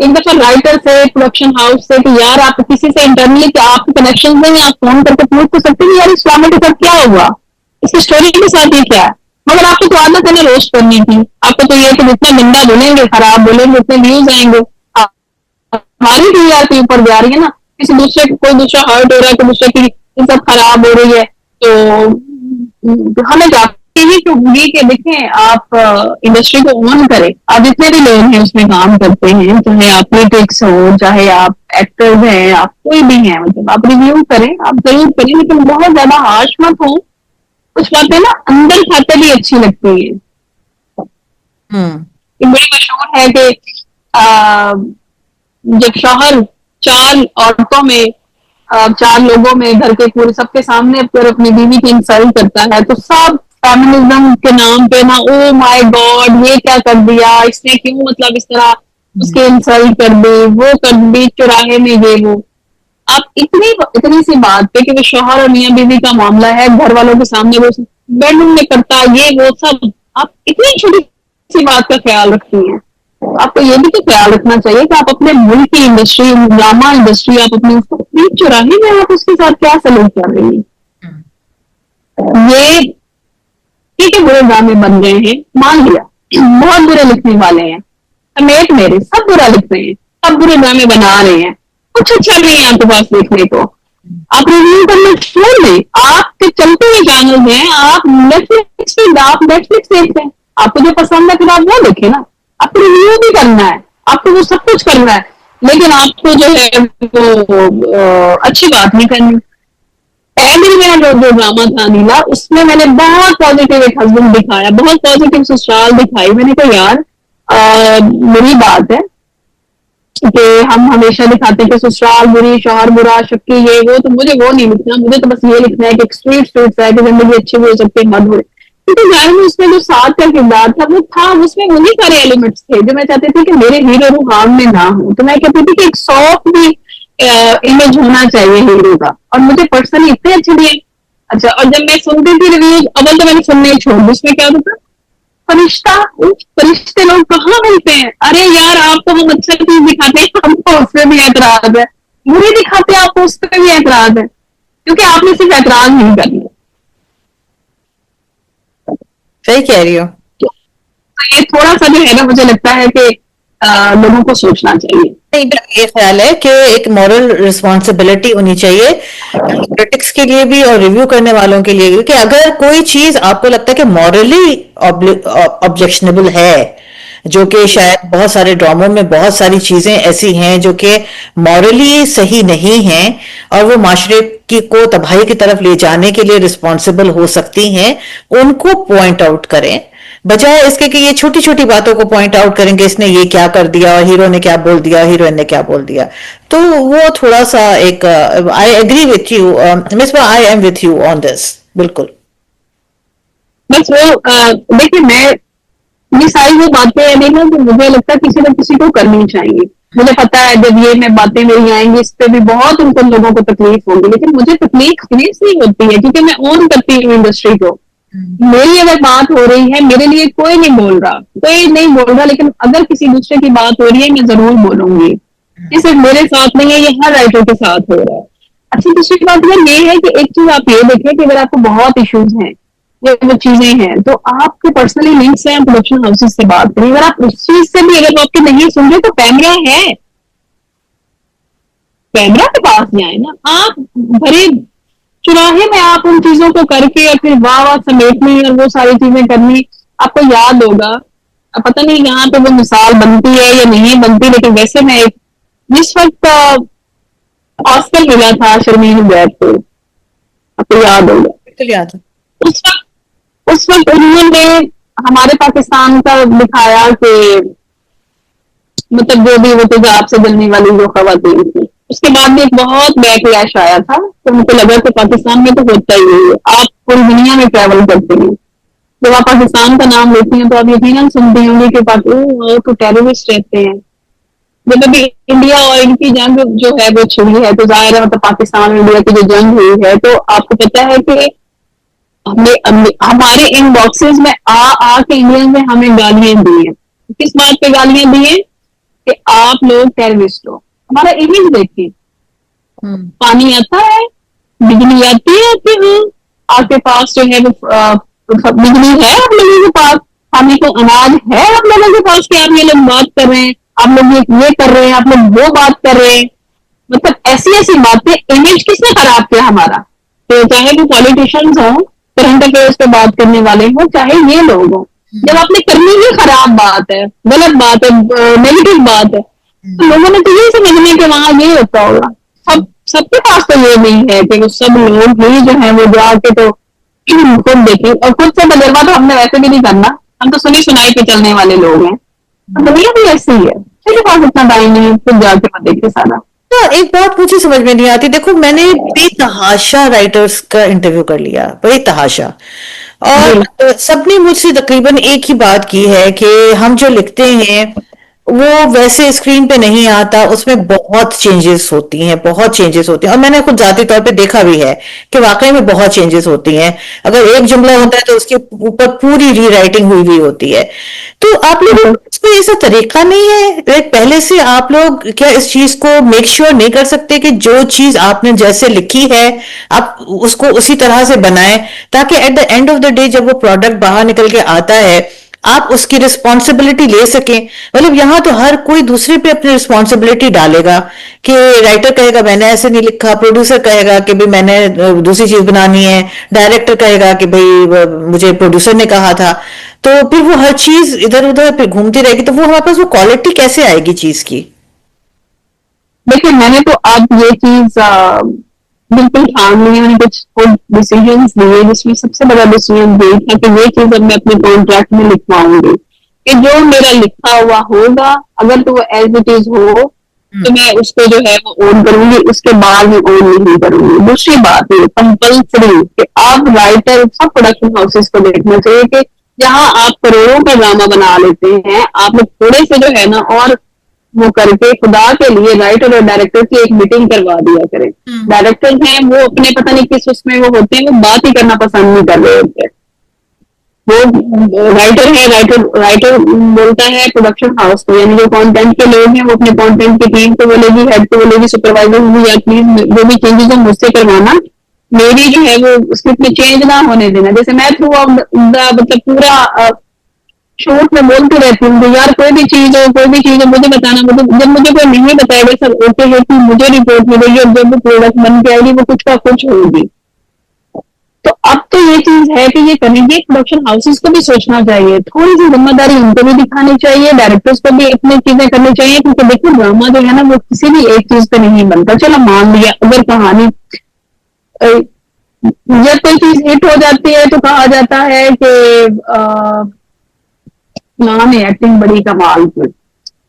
ایک دفعہ رائٹر سے پروڈکشن ہاؤس سے کہ یار آپ کسی سے انٹرنلی کیا آپ کے کنیکشن نہیں، آپ فون کر کے پوچھ تو سکتے ہیں یار اس ڈرامے کے ساتھ کیا ہوا، اس کی اسٹوری کے ساتھ یہ کیا ہے. مگر آپ کو تو عادت ہے نا روسٹ کرنی تھی. آپ کو تو یہ کہ جتنا گندا بولیں گے خراب بولیں گے اتنے ویوز آئیں گے. ہماری ٹی آر پی اوپر جا رہی ہے نا، کسی دوسرے کوئی دوسرا ہرٹ ہو رہا ہے، کوئی دوسرے کی عزت خراب ہو رہی ہے، تو ہمیں یہی ہوگی کہ دیکھیں آپ انڈسٹری کو آن کریں. آپ جتنے بھی لوگ ہیں اس میں کام کرتے ہیں، چاہے آپ کریٹکس ہو، چاہے آپ ایکٹر ہیں، آپ کوئی بھی ہیں، مطلب آپ ریویو کریں، آپ ضرور کریں، لیکن بہت زیادہ ہارش مت ہو. کچھ باتیں نا اندر کھاتے بھی اچھی لگتی ہیں. یہ بڑی مشہور ہے کہ جب شوہر 4 عورتوں میں 4 لوگوں میں گھر کے پورے سب کے سامنے پھر اپنی بیوی کی انسلٹ کرتا ہے تو سب فیمنزم کے نام پہ نا او مائی گاڈ یہ کیا کر دیا اس نے، کیوں مطلب اس طرح اس کے انسلٹ کر دی، وہ کر دی چوراہے میں یہ وہ. آپ اتنی سی بات پہ کہ وہ شوہر اور میاں بیوی کا معاملہ ہے، گھر والوں کے سامنے وہ بیڈ روم میں کرتا یہ وہ سب، آپ اتنی چھوٹی سی بات کا خیال رکھتی ہیں. آپ کو یہ بھی تو خیال رکھنا چاہیے کہ آپ اپنے ملک کی انڈسٹری، ڈرامہ انڈسٹری، آپ اپنی چوراہے میں آپ اس کے ساتھ کیا سلوک کر رہی ہیں. یہ ٹھیک ہے برے ڈرامے بن گئے ہیں، مان لیا بہت برے لکھنے والے ہیں، سمیت میرے سب برا لکھ رہے ہیں، سب برے ڈرامے بنا رہے ہیں، کچھ اچھا نہیں ہے آپ کے پاس دیکھنے کو. آپ ریویو کرنا چھوڑ دیں. آپ کے چلتے ہوئے چینل ہیں، آپ نیٹفلکس دیکھتے ہیں، آپ کو جو پسند ہے پھر آپ وہ دیکھیں نا. آپ کو ریویو بھی کرنا ہے، آپ کو وہ سب کچھ کرنا ہے، لیکن آپ کو جو ہے وہ اچھی بات نہیں کرنی. میرا جو ڈرامہ تھا نیلا اس میں نے بہت پازیٹیو ایک ہسبینڈ دکھایا، بہت پازیٹیو سسرال دکھائی. میں نے کہا یار میری بات ہے کہ ہم ہمیشہ دکھاتے ہیں کہ سسرال بری، شوہر برا، شکی یہ وہ، تو مجھے وہ نہیں لکھنا. مجھے تو بس یہ لکھنا ہے کہ ایک سویٹ ہے کہ زندگی اچھی بھی ہو سکتی ہے، مت برے. کیونکہ ظاہر میں اس میں جو ساتھ کا کردار تھا وہ تھا، اس میں وہی سارے ایلیمنٹس تھے جو میں چاہتی تھی کہ میرے ہیرو رو ہارم میں نہ ہوں. تو میں کہتی تھی کہ ایک سافٹ بھی امیج ہونا چاہیے ہیرو کا، اور مجھے پرسنلی اتنے اچھے دیے. اچھا، اور جب میں سنتی تھی ریویوز اول تو میں نے سننے ہی چھوڑ دی. اس میں کیا ہوتا فرشتہ، فرشتے لوگ کہاں ملتے ہیں. ارے یار آپ کو ہم اچھا چیز دکھاتے ہیں، ہم کو اس پہ بھی اعتراض ہے، بری دکھاتے ہیں آپ کو اس پہ بھی اعتراض ہے، کیونکہ آپ نے صرف اعتراض نہیں کرنا. صحیح کہہ رہی ہو. تو یہ تھوڑا سا جو ہے نا مجھے لگتا ہے کہ لوگوں کو سوچنا چاہیے. یہ خیال ہے کہ ایک مورل رسپانسبلٹی ہونی چاہیے کرٹکس کے لیے بھی اور ریویو کرنے والوں کے لیے بھی، کہ اگر کوئی چیز آپ کو لگتا ہے کہ مورلی آبجیکشنبل ہے، جو کہ شاید بہت سارے ڈراموں میں بہت ساری چیزیں ایسی ہیں جو کہ مورلی صحیح نہیں ہیں اور وہ معاشرے کو تباہی کی طرف لے جانے کے لیے رسپانسبل ہو سکتی ہیں، ان کو پوائنٹ آؤٹ کریں، بجائے اس کے کہ یہ چھوٹی چھوٹی باتوں کو پوائنٹ آؤٹ کریں کہ اس نے یہ کیا کر دیا، ہیرو نے کیا بول دیا، ہیروئن نے کیا بول دیا. تو وہ تھوڑا سا ایک I agree with you Misbah, I am with you on this. بالکل. بس وہ دیکھیے میں یہ ساری وہ باتیں ہیں نہیں جو مجھے لگتا ہے کسی نہ کسی کو کرنی چاہیے. مجھے پتا ہے جب یہ میں باتیں میری آئیں گی اس پہ بھی بہت ان کو لوگوں کو تکلیف ہوگی، لیکن مجھے تکلیف نہیں ہوتی ہے کیونکہ میں اون کرتی ہوں انڈسٹری کو. میری اگر بات ہو رہی ہے میرے لیے کوئی نہیں بول رہا، کوئی نہیں بول رہا، لیکن اگر کسی دوسرے کی بات ہو رہی ہے میں ضرور بولوں گی. یہ صرف میرے ساتھ نہیں ہے، یہ ہر رائٹر کے ساتھ ہو رہا ہے. اچھی دوسری بات یہ ہے کہ ایک چیز آپ یہ دیکھیں کہ اگر آپ کو بہت ایشوز ہیں، وہ چیزیں ہیں، تو آپ کے پرسنلی لنکس ہیں پروڈکشن ہاؤسز سے بات کریں. اگر آپ اس چیز سے بھی اگر آپ کے نہیں سن رہے تو کیمرہ ہے، کیمرہ کے پاس جائیں نا. آپ بھرے چراہے میں آپ ان چیزوں کو کر کے اور پھر واہ واہ سمیٹنی اور وہ ساری چیزیں کرنی. آپ کو یاد ہوگا، پتہ نہیں یہاں پہ وہ مثال بنتی ہے یا نہیں بنتی، لیکن ویسے میں جس وقت آسکر ملا تھا شرمین عبید کو، آپ کو یاد ہوگا، بالکل یاد ہے. اس وقت انہوں نے ہمارے پاکستان کا دکھایا کہ مطلب جو بھی وہ تیزاب سے جلنے والی جو خواتین تھی، اس کے بعد بھی ایک بہت بیک لیش آیا تھا. تو مجھے لگا کہ پاکستان میں تو ہوتا ہی ہے، آپ پوری دنیا میں ٹریول کرتے ہیں، جب آپ پاکستان کا نام لیتی ہیں تو آپ یقیناً سنتی ہوں گی کہ تو ٹیررسٹ رہتے ہیں. جب ابھی انڈیا اور ان کی جنگ جو ہے وہ چھڑی ہے تو ظاہر ہے مطلب پاکستان اور انڈیا کی جو جنگ ہوئی ہے تو آپ کو پتا ہے کہ ہمارے ان باکسز میں آ کے انڈین میں ہمیں گالیاں دی ہیں. کس بات پہ گالیاں دی ہیں کہ آپ لوگ ٹیررسٹ ہو. ہمارا امیج دیکھیے, پانی آتا ہے, بجلی آتی ہے کہ ہاں آپ کے پاس جو ہے وہ بجلی ہے آپ لوگوں کے پاس, کھانے کو اناج ہے آپ لوگوں کے پاس, کہ آپ یہ لوگ بات کر رہے ہیں, آپ لوگ یہ کر رہے ہیں, آپ لوگ وہ بات کر رہے ہیں. مطلب ایسی ایسی باتیں, امیج کس نے خراب کیا ہمارا؟ تو چاہے وہ پالیٹیشینز ہوں, کرنٹ افیئرس پہ بات کرنے والے ہوں, چاہے یہ لوگ ہوں, جب آپ نے کرنی ہی خراب بات ہے, غلط بات ہے, نیگیٹو بات ہے, تو لوگوں نے تو یہی سمجھنا کہ وہاں یہ ہوتا ہوگا. سب کے پاس تو یہ نہیں ہے کہ وہ سب لوگ ہی جو ہیں وہ جا کے تو خود دیکھیں, اور خود سے تجربہ تو ہم نے ویسے بھی نہیں کرنا, ہم تو سنی سنائی کے چلنے والے لوگ ہیں. دنیا بھی ایسی ہے, کسی کے پاس اتنا ٹائم نہیں ہے خود جا کے دیکھے سارا. ایک بات مجھے سمجھ میں نہیں آتی, دیکھو میں نے بے تحاشا رائٹرز کا انٹرویو کر لیا, بے تحاشا, اور سب نے مجھ سے تقریباً ایک ہی بات کی ہے کہ ہم جو لکھتے ہیں وہ ویسے اسکرین پہ نہیں آتا, اس میں بہت چینجز ہوتی ہیں, بہت چینجز ہوتی ہیں, اور میں نے خود ذاتی طور پہ دیکھا بھی ہے کہ واقعی میں بہت چینجز ہوتی ہیں. اگر ایک جملہ ہوتا ہے تو اس کے اوپر پوری ری رائٹنگ ہوئی ہوتی ہے. تو آپ لوگ اس میں ایسا طریقہ نہیں ہے پہلے سے, آپ لوگ کیا اس چیز کو میک شیور نہیں کر سکتے کہ جو چیز آپ نے جیسے لکھی ہے آپ اس کو اسی طرح سے بنائیں, تاکہ at the end of the day جب وہ پروڈکٹ باہر نکل کے آتا ہے آپ اس کی رسپانسبلٹی لے سکیں. مطلب یہاں تو ہر کوئی دوسرے پہ اپنی رسپانسبلٹی ڈالے گا, کہ رائٹر کہے گا میں نے ایسے نہیں لکھا, پروڈیوسر کہے گا کہ میں نے دوسری چیز بنانی ہے, ڈائریکٹر کہے گا کہ مجھے پروڈیوسر نے کہا تھا. تو پھر وہ ہر چیز ادھر ادھر پھر گھومتی رہے گی, تو وہ ہمارے پاس وہ کوالٹی کیسے آئے گی چیز کی؟ دیکھیں میں نے تو اب یہ چیز بالکل ٹھان لی, میں نے کچھ ڈیسیجنس لیے, جس میں سب سے بڑا ڈیسیجن یہ تھا کہ یہ چیز اب میں اپنے کانٹریکٹ میں لکھواؤں گی کہ جو میرا لکھا ہوا ہوگا اگر تو وہ ایز اٹ از ہو تو میں اس کو جو ہے وہ اون کروں گی, اس کے بعد میں اون نہیں کروں گی. دوسری بات یہ کمپلسری کہ آپ رائٹر سب پروڈکشن ہاؤسز کو دیکھنا چاہیے کہ جہاں آپ کروڑوں کا ڈرامہ بنا لیتے ہیں, آپ لوگ تھوڑے سے جو ہے نا اور وہ کر کے خدا کے لیے رائٹر اور ڈائریکٹر کی ایک میٹنگ کروا دیا کریں. ڈائریکٹر ہیں وہ اپنے پتہ نہیں کس اس میں وہ ہوتے ہیں, وہ بات ہی کرنا پسند نہیں کر رہے ہوتے. وہ رائٹر ہے, رائٹر بولتا ہے پروڈکشن ہاؤس کو, یعنی جو کانٹینٹ کے لوگ ہیں وہ اپنے کانٹینٹ کی ٹیم کو بولے گی, ہیڈ کو بولے گی, سپروائزر ہوگی, یا پلیز جو بھی چینجز ہیں مجھ سے کروانا, میری جو ہے وہ اسکرپٹ میں چینج نہ ہونے دینا. جیسے میں تھرو مطلب پورا شوٹ میں بولتی رہتی ہوں کہ یار کوئی بھی چیز ہو مجھے بتانا, جب مجھے کوئی نہیں بتائے گا سر اوکے ہے کہ مجھے رپورٹ ملے گی, اور جب وہ پروڈکٹ بن کے آئے گی وہ کچھ کا کچھ ہوگی. تو اب تو یہ چیز ہے کہ یہ کریں گے, پروڈکشن ہاؤسز کو بھی سوچنا چاہیے, تھوڑی سی ذمہ داری ان کو بھی دکھانی چاہیے, ڈائریکٹرز کو بھی اپنی چیزیں کرنی چاہیے, کیونکہ دیکھو ڈرامہ جو ہے نا وہ کسی بھی ایک چیز پہ نہیں بنتا. چلو مان لیا اگر کہانی جب کوئی چیز ہٹ ہو جاتی ہے تو کہا جاتا ہے کہ نے ایکٹنگ بڑی کمال کی,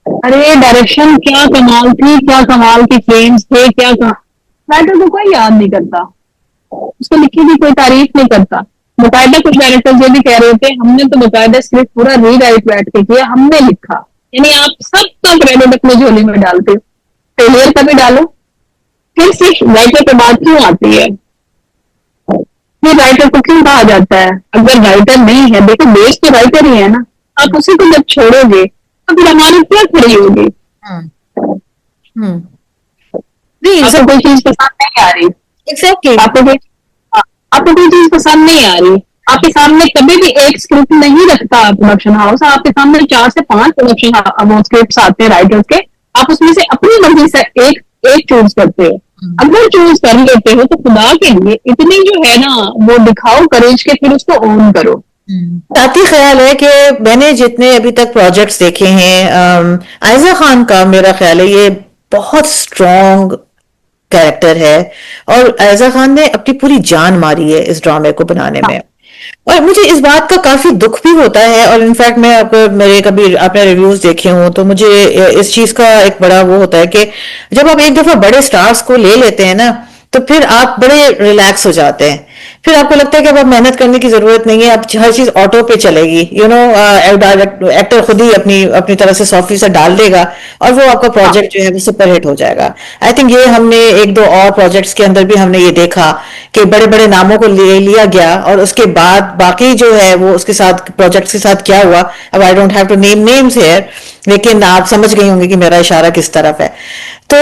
ارے ڈائریکشن کیا کمال تھی, کیا کمال کی فریمز تھے, کیا رائٹر کو کوئی یاد نہیں کرتا, اس کو لکھی بھی کوئی تعریف نہیں کرتا. باقاعدہ کچھ ڈائریکٹر یہ بھی کہہ رہے تھے ہم نے تو باقاعدہ صرف پورا ری رائٹ بیٹھ کے کیا, ہم نے لکھا. یعنی آپ سب کا کریڈٹ اپنے جھولی میں ڈالتے, فیلئر کا بھی ڈالو, پھر صرف رائٹر پہ بات کیوں آتی ہے, پھر رائٹر کو کیوں کہا جاتا ہے اگر رائٹر نہیں ہے؟ دیکھو بیس تو رائٹر ہی ہے نا, آپ اسی کو جب چھوڑو گے تو پھر ہماری کیا کھڑی ہوگی؟ آپ کو کوئی چیز پسند نہیں آ رہی, آپ کو کوئی چیز پسند نہیں آ رہی, آپ کے سامنے کبھی بھی ایک اسکرپٹ نہیں رکھتا پروڈکشن ہاؤس, آپ کے سامنے 4 سے 5 پروڈکشن اسکرپٹس آتے ہیں رائٹر کے, آپ اس میں سے اپنی مرضی سے ایک چوز کرتے ہو. اگر چوز کر لیتے ہو تو خدا کے لیے اتنی جو ہے نا وہ دکھاؤ کریج کے, پھر اس کو اون کرو. ذاتی خیال ہے کہ میں نے جتنے ابھی تک پروجیکٹس دیکھے ہیں, عائزہ خان کا میرا خیال ہے یہ بہت اسٹرانگ کیریکٹر ہے, اور عائزہ خان نے اپنی پوری جان ماری ہے اس ڈرامے کو بنانے میں, اور مجھے اس بات کا کافی دکھ بھی ہوتا ہے. اور انفیکٹ میں میرے کبھی آپ نے ریویوز دیکھے ہوں تو مجھے اس چیز کا ایک بڑا وہ ہوتا ہے کہ جب آپ ایک دفعہ بڑے سٹارز کو لے لیتے ہیں نا تو پھر آپ بڑے ریلیکس ہو جاتے ہیں. پھر آپ کو لگتا ہے کہ اب آپ محنت کرنے کی ضرورت نہیں ہے, اب ہر چیز آٹو پہ چلے گی, ایکٹر خود ہی اپنی طرف سے 100% ڈال دے گا اور وہ آپ کا ہاں پروجیکٹ جو ہے وہ سپر ہٹ ہو جائے گا. آئی تھنک یہ ہم نے ایک دو اور پروجیکٹس کے اندر بھی ہم نے یہ دیکھا کہ بڑے بڑے ناموں کو لیا گیا اور اس کے بعد باقی جو ہے وہ اس کے ساتھ پروجیکٹس کے ساتھ کیا ہوا. اب I don't have to name names here, لیکن آپ سمجھ گئی ہوں گے کہ میرا اشارہ کس طرف ہے. تو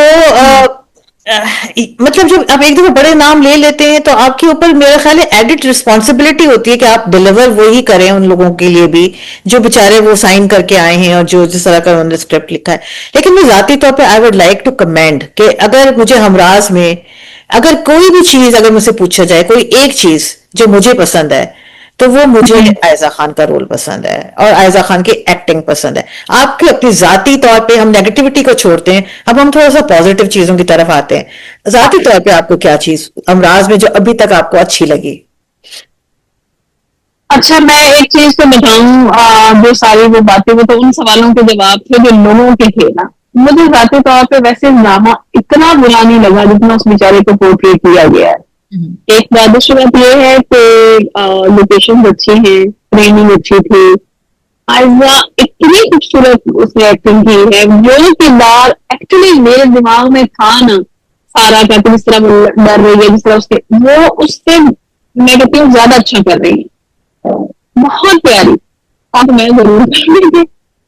مطلب جب آپ ایک دفعہ بڑے نام لے لیتے ہیں تو آپ کے اوپر میرا خیال ہے ایڈڈ رسپانسبلٹی ہوتی ہے کہ آپ ڈیلیور وہی کریں ان لوگوں کے لیے بھی جو بےچارے وہ سائن کر کے آئے ہیں اور جو جس طرح کا انہوں نے اسکرپٹ لکھا ہے. لیکن میں ذاتی طور پہ I would like to commend کہ اگر مجھے ہمراز میں اگر کوئی بھی چیز اگر مجھ سے پوچھا جائے, کوئی ایک چیز جو مجھے پسند ہے, تو وہ مجھے عائزہ خان کا رول پسند ہے اور عائزہ خان کی ایکٹنگ پسند ہے. آپ کی اپنی ذاتی طور پہ, ہم نیگیٹیوٹی کو چھوڑتے ہیں, اب ہم تھوڑا سا پازیٹیو چیزوں کی طرف آتے ہیں. ذاتی طور پہ آپ کو کیا چیز امراض میں جو ابھی تک آپ کو اچھی لگی؟ اچھا میں ایک چیز تو بتاؤں, جو ساری وہ باتیں وہ تو ان سوالوں کے جواب تھے جو لوگوں کے تھے نا. مجھے ذاتی طور پہ ویسے ڈرامہ اتنا برا نہیں لگا جتنا اس بیچارے کو پورٹری کیا گیا ہے. ایک بات دوسری بات یہ ہے کہ لوکیشن اچھی ہیں, ٹریننگ اچھی تھی, عائزہ اتنی خوبصورت اس نے ایکٹنگ کی ہے. جو کردار ایکچولی میرے دماغ میں تھا نا سارا کا, کہ جس طرح وہ ڈر رہی ہے, جس طرح اس کے وہ اس سے میں کہتی ہوں زیادہ اچھا کر رہی ہے, بہت پیاری. اور میں ضرور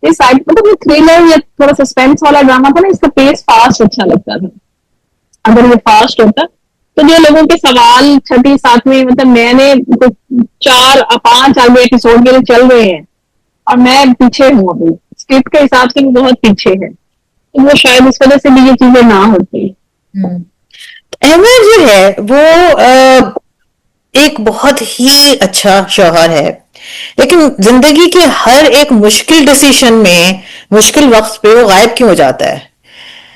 یہ سائڈ مطلب یہ تھرلر یا تھوڑا سسپینس والا ڈرامہ تھا نا, اس کا پیس فاسٹ اچھا لگتا تھا. اگر یہ فاسٹ ہوتا تو جو لوگوں کے سوال 6 7ویں مطلب میں نے 4 5 آگے ایپیسوڈ میرے چل رہے ہیں اور میں پیچھے ہوں, ابھی اسکرپٹ کے حساب سے بھی بہت پیچھے ہے, تو وہ شاید اس وجہ سے بھی یہ چیزیں نہ ہوتی. احمد جو ہے وہ ایک بہت ہی اچھا شوہر ہے, لیکن زندگی کے ہر ایک مشکل ڈیسیشن میں مشکل وقت پہ وہ غائب کیوں ہو جاتا ہے؟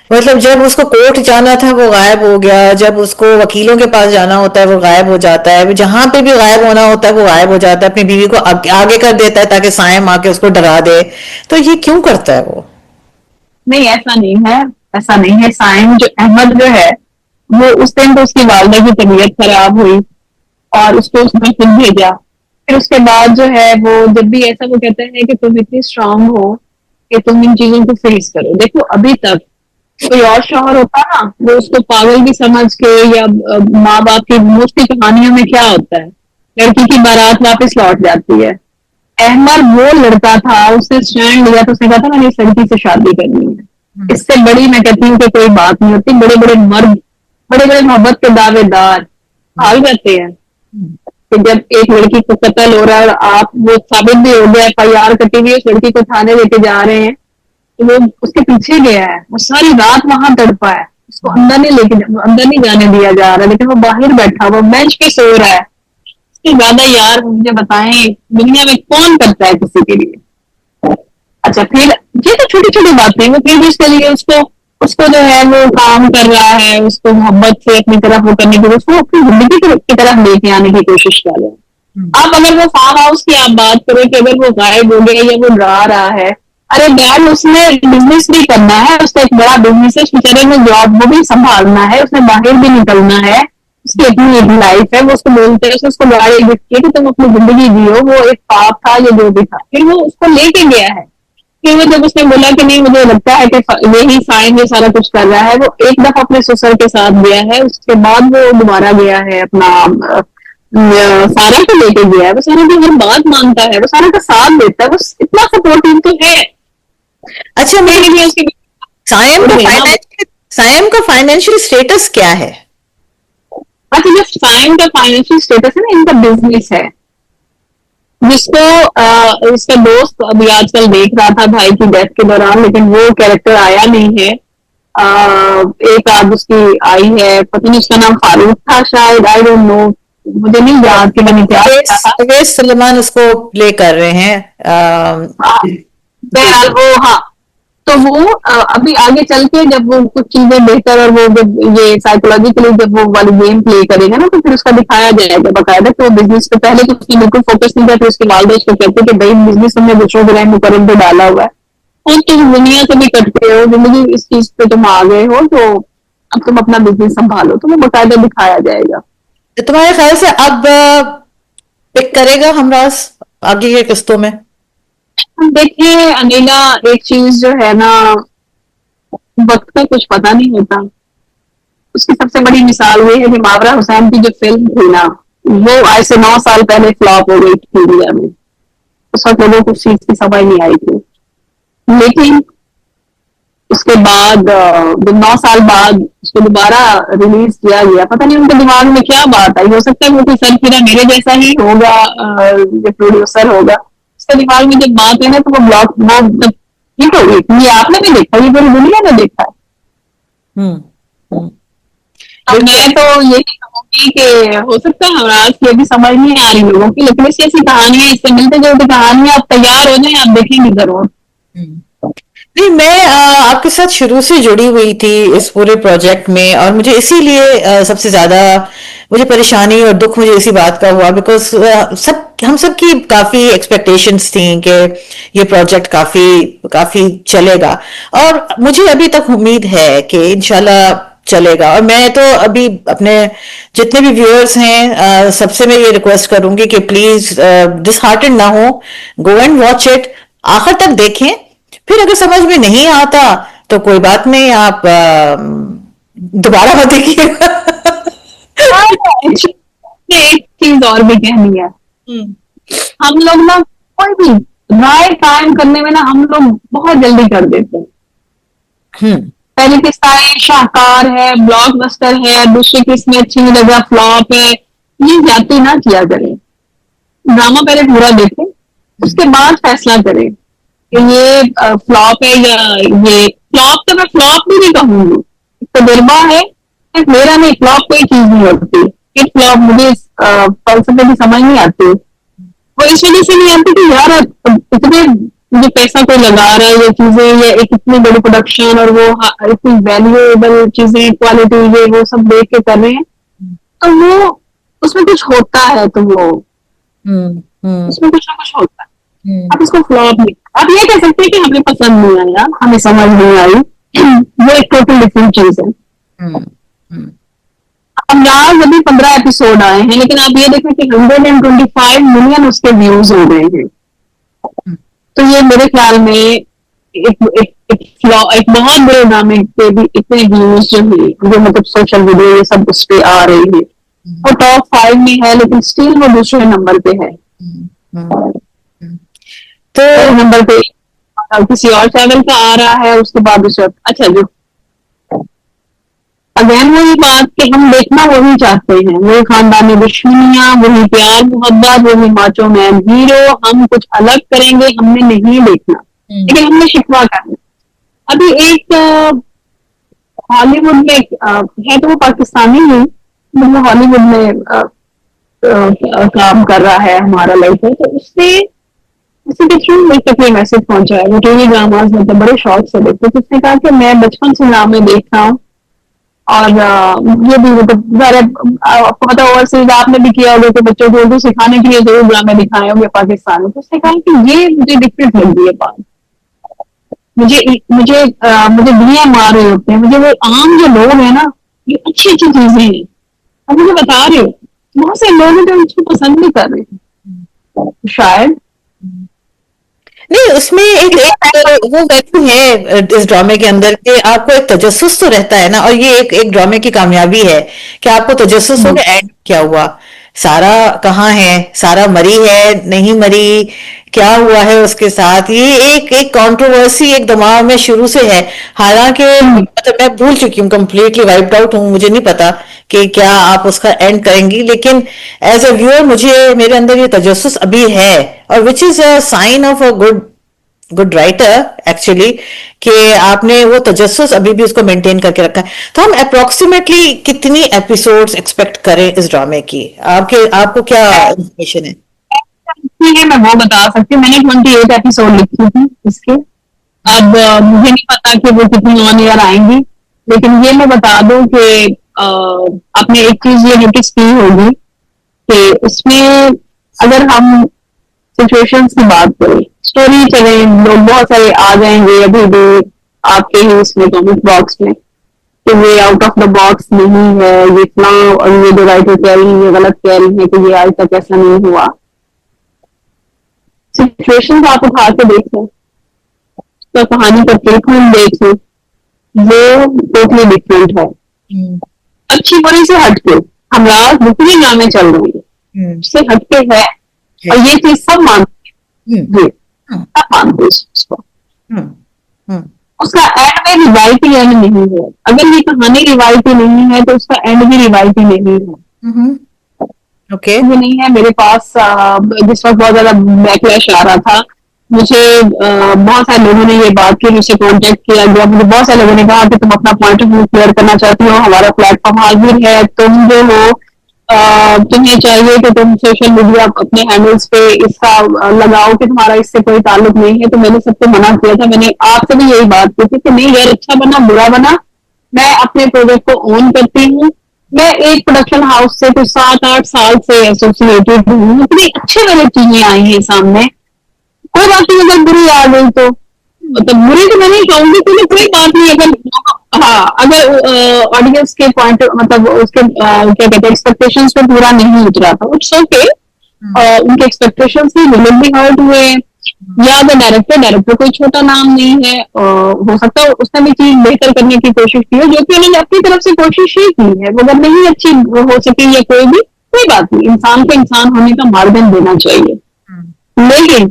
مطلب جب اس کو کورٹ جانا تھا وہ غائب ہو گیا, جب اس کو وکیلوں کے پاس جانا ہوتا ہے وہ غائب ہو جاتا ہے, جہاں پہ بھی غائب ہونا ہوتا ہے وہ غائب ہو جاتا ہے, اپنی بیوی کو آگے کر دیتا ہے تاکہ سائم آ کے اس کو ڈرا دے. تو یہ کیوں کرتا ہے وہ؟ نہیں ایسا نہیں ہے, ایسا نہیں ہے. سائم جو احمد جو ہے وہ اس دن تو اس کی والدہ کی طبیعت خراب ہوئی اور اس کو اس نے خود بھیجا. پھر اس کے بعد جو ہے وہ جب بھی ایسا وہ کہتا ہے کہ تم اتنی اسٹرانگ ہو کہ تم ان چیزوں کو فیس کرو. دیکھو ابھی تک کوئی اور شوہر ہوتا نا وہ اس کو پاگل بھی سمجھ کے, یا ماں باپ کی موسٹلی کہانیوں میں کیا ہوتا ہے لڑکی کی بارات واپس لوٹ جاتی ہے. احمد وہ لڑکا تھا, اس نے اسٹینڈ لیا تو اس نے کہا تھا میں نے اس لڑکی سے شادی کرنی ہے. اس سے بڑی میں کہتی ہوں کہ کوئی بات نہیں ہوتی. بڑے بڑے مرد, بڑے بڑے محبت کے دعوے دار بھاگ جاتے ہیں کہ جب ایک لڑکی کو قتل ہو رہا ہے اور آپ وہ ثابت بھی ہو گیا, FIR کٹی ہوئی, اس لڑکی کو تھانے لے کے جا رہے ہیں, تو وہ اس کے پیچھے گیا ہے, وہ ساری رات وہاں تڑپا ہے, اس کو اندر نہیں لے کے اندر نہیں جانے دیا جا رہا, لیکن وہ باہر بیٹھا, وہ بینچ پہ سو رہا ہے. اس سے زیادہ یار مجھے بتائیں دنیا میں کون کرتا ہے کسی کے لیے. اچھا پھر یہ تو چھوٹی چھوٹی باتیں, وہ پھر بھی اس کے لیے اس کو جو ہے وہ کام کر رہا ہے, اس کو محبت سے اپنی طرف وہ کرنے کے لیے اس کو اپنی زندگی کی طرف لے کے آنے کی کوشش کر رہے ہیں. اب اگر وہ فارم ہاؤس کی آپ بات کریں کہ اگر وہ غائب ہو گیا یا وہ ڈرا رہا ہے, ارے ڈیڈ اس نے بزنس بھی کرنا ہے, اس کا ایک بڑا بزنس ہے, اس بیچارے میں جاب وہ بھی سنبھالنا ہے, اس نے باہر بھی نکلنا ہے, اس کی اپنی ایک لائف ہے. وہ اس کو بولتے ہیں, اس کو گاڑی گفٹ کی کہ تم اپنی زندگی جیو. وہ ایک پاپ تھا یا جو بھی تھا, پھر وہ اس کو لے کے گیا ہے. پھر وہ جب اس نے بولا کہ نہیں مجھے لگتا ہے کہ یہی سائن یہ سارا کچھ کر رہا ہے, وہ ایک دفعہ اپنے سسر کے ساتھ گیا ہے, اس کے بعد وہ دوبارہ گیا ہے اپنا سارا کو لے کے گیا ہے. وہ سارا کی ہر بات مانتا ہے, وہ سارا کا ساتھ دیتا ہے, وہ اتنا سپورٹو تو ہے. اچھا مجھے اس کی سائم کا فائنینشیل اسٹیٹس کیا ہے؟ اچھا جو سائن کا فائنینشیل اسٹیٹس ہے نا, ان کا بزنس ہے جس کو اس کا دوست ابھی آج کل دیکھ رہا تھا بھائی کی ڈیتھ کے دوران, لیکن وہ کیریکٹر آیا نہیں ہے. ایک آدھ اس کی آئی ہے, پتہ نہیں اس کا نام فاروق تھا شاید, آئی ڈونٹ نو, مجھے نہیں یاد کہ میں نے کیا کیا تھا. اویس سلیمان اس کو پلے کر رہے ہیں. جی بہرحال وہ ہاں, تو وہ ابھی آگے چل کے جب وہ کچھ چیزیں بہتر اور وہ جب یہ سائیکولوجیکلی جب وہ والی گیم پلے کرے گا نا تو پھر اس کا دکھایا جائے گا باقاعدہ کہ وہ بزنس پہ پہلے تو اس نے بالکل فوکس نہیں کیا. پھر اس کے والدہ اس کو کہتے کہ بھائی بزنس ہم نے دوسروں کے رحم کرم پہ ڈالا ہوا ہے اور تم دنیا سے بھی کٹتے ہو, زندگی اس چیز پہ تم آ گئے ہو, تو اب تم اپنا بزنس سنبھالو، تو وہ باقاعدہ دکھایا جائے گا. تمہارے خیال سے اب پک کرے گا ہمراز آگے کے قسطوں میں؟ دیکھیں انیلا، ایک چیز جو ہے نا، وقت کا کچھ پتا نہیں ہوتا. اس کی سب سے بڑی مثال یہ ہے کہ ماورا حسین کی جو فلم تھی نا، وہ آج سے 9 سال پہلے فلاپ ہو گئی تھی انڈیا میں. اس وقت لوگوں کو اس چیز کی سمجھ نہیں آئی تھی. لیکن اس کے بعد 9 سال بعد اس کو دوبارہ ریلیز کیا گیا. پتہ نہیں ان کے دماغ میں کیا بات آئی. ہو سکتا ہے وہ کوئی سر پھرا میرے جیسا ہی ہوگا جو پروڈیوسر ہوگا. اس کے دماغ میں جب بات ہے نا تو وہ بلاک وہ ہٹ ہو گئی. یہ آپ نے بھی دیکھا، یہ پوری دنیا نے دیکھا ہے. اب میں تو یہی کہوں گی کہ ہو سکتا ہے ہمراز کی ابھی سمجھ نہیں آ رہی لوگوں کی، لیکن اس ایسی کہانیاں، اس سے ملتے جلتے کہانیاں آپ تیار ہو جائیں، آپ دیکھیں گے ضرور. نہیں، میں آپ کے ساتھ شروع سے جڑی ہوئی تھی اس پورے پروجیکٹ میں، اور مجھے اسی لیے سب سے زیادہ مجھے پریشانی اور دکھ مجھے اسی بات کا ہوا، بیکاز ہم سب کی کافی ایکسپیکٹیشنز تھیں کہ یہ پروجیکٹ کافی چلے گا، اور مجھے ابھی تک امید ہے کہ انشاءاللہ چلے گا. اور میں تو ابھی اپنے جتنے بھی ویورز ہیں سب سے میں یہ ریکویسٹ کروں گی کہ پلیز ڈس ہارٹنڈ نہ ہو، گو اینڈ واچ اٹ، آخر تک دیکھیں. پھر اگر سمجھ میں نہیں آتا تو کوئی بات نہیں، آپ دوبارہ مت دیکھیے. ایک چیز اور بھی کہنی ہے. ہم لوگ نا کوئی بھی رائے قائم کرنے میں نا ہم لوگ بہت جلدی کر دیتے ہیں. پہلی قسط آئی شاہکار ہے، بلاک بسٹر ہے، دوسری قسط میں اچھی نہیں لگا فلاپ ہے. یہ جاتی نہ کیا کریں. ڈرامہ پہلے پورا دیکھیں، اس کے بعد فیصلہ کریں کہ یہ فلاپ ہے یا یہ فلاپ. تو میں فلاپ بھی نہیں کہوں گی، تجربہ ہے میرا. نہیں، فلاپ کوئی چیز نہیں ہوتی. ایک فلاپ مجھے فلسفے کی سمجھ نہیں آتی. وہ اس وجہ سے نہیں آتی کہ یار اتنے جو پیسہ کوئی لگا رہا ہے یہ چیزیں، یا ایک اتنی بڑی پروڈکشن اور وہ اتنی ویلیویبل چیزیں، کوالٹی یہ وہ سب دیکھ کے کر رہے ہیں، تو وہ اس میں کچھ ہوتا ہے. تو وہ اس میں کچھ نہ کچھ ہوتا ہے. آپ اس کو فلاپ نہیں، آپ یہ کہہ سکتے ہیں کہ ہمیں پسند نہیں آیا، ہمیں سمجھ نہیں آئی. وہ ایک ٹوٹل ڈفرنٹ چیز ہے. انداز ابھی 15 ایپیسوڈ آئے ہیں، لیکن آپ یہ دیکھیں کہ 125 ملین اس کے ویوز ہو گئے ہیں. تو یہ میرے خیال میں ایک بہت بڑے ڈرامے کے بھی اتنے ویوز جو ہیں، جو مطلب سوشل میڈیا یہ سب اس پہ آ رہی ہے. وہ ٹاپ 5 میں ہے، لیکن اسٹل وہ دوسرے نمبر پہ ہے. تو نمبر پہ کسی اور چینل کا آ رہا ہے، اس کے بعد اسے اچھا جو اگین وہی بات کہ ہم دیکھنا وہی چاہتے ہیں، وہی خاندانی دشمنیاں، وہی پیار محبت، وہی ماچو مین ہیرو. ہم کچھ الگ کریں گے، ہم نے نہیں دیکھنا، لیکن ہم نے شکوا کرنا. ابھی ایک ہالی ووڈ میں ہے، تو وہ پاکستانی ہی وہ ہالی ووڈ میں کام کر رہا ہے ہمارا لڑکا. تو اس نے اسی کے تھرو ایک تک میسج پہنچا ہے. وہ ٹی وی ڈراماز مطلب بڑے شوق سے دیکھتے. تو اس نے کہا کہ میں بچپن سے ڈرامے دیکھ رہا ہوں، اور یہ بھی مطلب آپ کو پتا اوورسیز آپ نے بھی کیا ہوگا کہ بچوں کو اردو سکھانے کے لیے ضرور ڈرامے دکھائے ہوں گے پاکستان میں. تو اس نے کہا کہ یہ مجھے ڈفرینٹ لگ رہی ہے بات. مجھے دنیا مار رہے ہوتے ہیں، مجھے وہ عام جو لوگ ہیں نا، یہ اچھی اچھی چیزیں ہیں. اب مجھے بتا رہے ہو بہت سے لوگ ہیں جو اس کو پسند نہیں کر رہے شاید. نہیں، اس میں ایک وہ ویلیو ہے اس ڈرامے کے اندر کہ آپ کو ایک تجسس تو رہتا ہے نا، اور یہ ایک ڈرامے کی کامیابی ہے کہ آپ کو تجسس ہو کہ اینڈ کیا ہوا، سارا کہاں ہے، سارا مری ہے نہیں مری، کیا ہوا ہے اس کے ساتھ. یہ ایک کانٹروورسی ایک دماغ میں شروع سے ہے. حالانکہ مطلب میں بھول چکی ہوں، کمپلیٹلی وائپڈ آؤٹ ہوں، مجھے نہیں پتا کہ کیا آپ اس کا اینڈ کریں گی. لیکن ایز اے ویور مجھے میرے اندر یہ تجسس ابھی ہے، اور which is a sign of a good writer actually, کہ آپ نے وہ تجسس ابھی بھی اس کو مینٹین کر کے رکھا ہے. تو ہم اپروکسیمیٹلی کتنی ایپیسوڈز ایکسپیکٹ کریں اس ڈرامے کی؟ آپ کو کیا انفارمیشن ہے؟ میں وہ بتا سکتی ہوں. میں نے 28 ایپیسوڈ لکھی تھی اس کے. اب مجھے نہیں پتا کہ وہ کتنی آن ایئر آئیں گی، لیکن یہ میں بتا دوں کہ آپ نے ایک چیز یہ نوٹس کی ہوگی کہ اس میں اگر ہم سچویشن کی بات کریں، اسٹوری چلیں، لوگ بہت سارے آ جائیں گے ابھی بھی آپ کے ہی اس میں کامنٹ باکس میں. کہ یہ آؤٹ آف دا باکس نہیں ہے، یہ اتنا، اور یہ جو رائٹر کہہ رہی ہیں یہ غلط کہہ رہی ہیں کہ یہ آج تک ایسا نہیں ہوا. سچویشن آپ اٹھا کے دیکھیں تو کہانی کا ٹریٹمنٹ دیکھیں، وہ ٹوٹلی ڈفرینٹ ہے. اچھی بری سے ہٹ کے ہمراہ جتنی نامیں چل رہی ہیں اس سے ہٹ کے ہے، اور یہ چیز سب مانتے ہیں، جی سب مانتے ہیں اس کو. اس کا اینڈ میں روایتی اینڈ نہیں ہے. اگر یہ کہانی روایتی نہیں ہے تو اس کا اینڈ بھی روایتی نہیں ہے. اوکے وہ نہیں ہے. میرے پاس جس وقت بہت زیادہ بیک لیش آ رہا تھا، مجھے بہت سارے لوگوں نے یہ بات کی، مجھ سے کانٹیکٹ کیا گیا. مجھے بہت سارے لوگوں نے کہا کہ تم اپنا پوائنٹ آف ویو کلیئر کرنا چاہتی ہو، ہمارا پلیٹ فارم حاضر ہے. تم جو ہو تمہیں چاہیے کہ تم سوشل میڈیا اپنے ہینڈلس پہ اس کا لگاؤ کہ تمہارا اس سے کوئی تعلق نہیں ہے. تو میں نے سب کو منع کیا تھا. میں نے آپ سے بھی یہی بات کی تھی کہ نہیں یار، اچھا بنا برا بنا، میں اپنے پروجیکٹ کو اون کرتی ہوں. میں ایک پروڈکشن ہاؤس سے کچھ 7-8 سال سے ایسوسیٹیڈ ہوں. اتنی اچھی والی چیزیں آئی ہیں سامنے. کوئی بات نہیں اگر بری آ گئی تو، مطلب بری تو میں نہیں کہوں گی، کیونکہ کوئی بات نہیں اگر اگر آڈینس کے پوائنٹ، مطلب اس کے کیا کہتے ہیں ایکسپیکٹیشن پہ پورا نہیں اترا تھا، اٹس اوکے. ان کے ایکسپیکٹیشن سے ولن بھی ہرٹ ہوئے. یا اگر ڈائریکٹر کوئی چھوٹا نام نہیں ہے، ہو سکتا ہے اس نے بھی چیز بہتر کرنے کی کوشش کی ہو، جو کہ انہوں نے اپنی طرف سے کوشش ہی کی ہے. اگر نہیں اچھی ہو سکی یا کوئی بات نہیں، انسان کو انسان ہونے کا مارجن دینا چاہیے. لیکن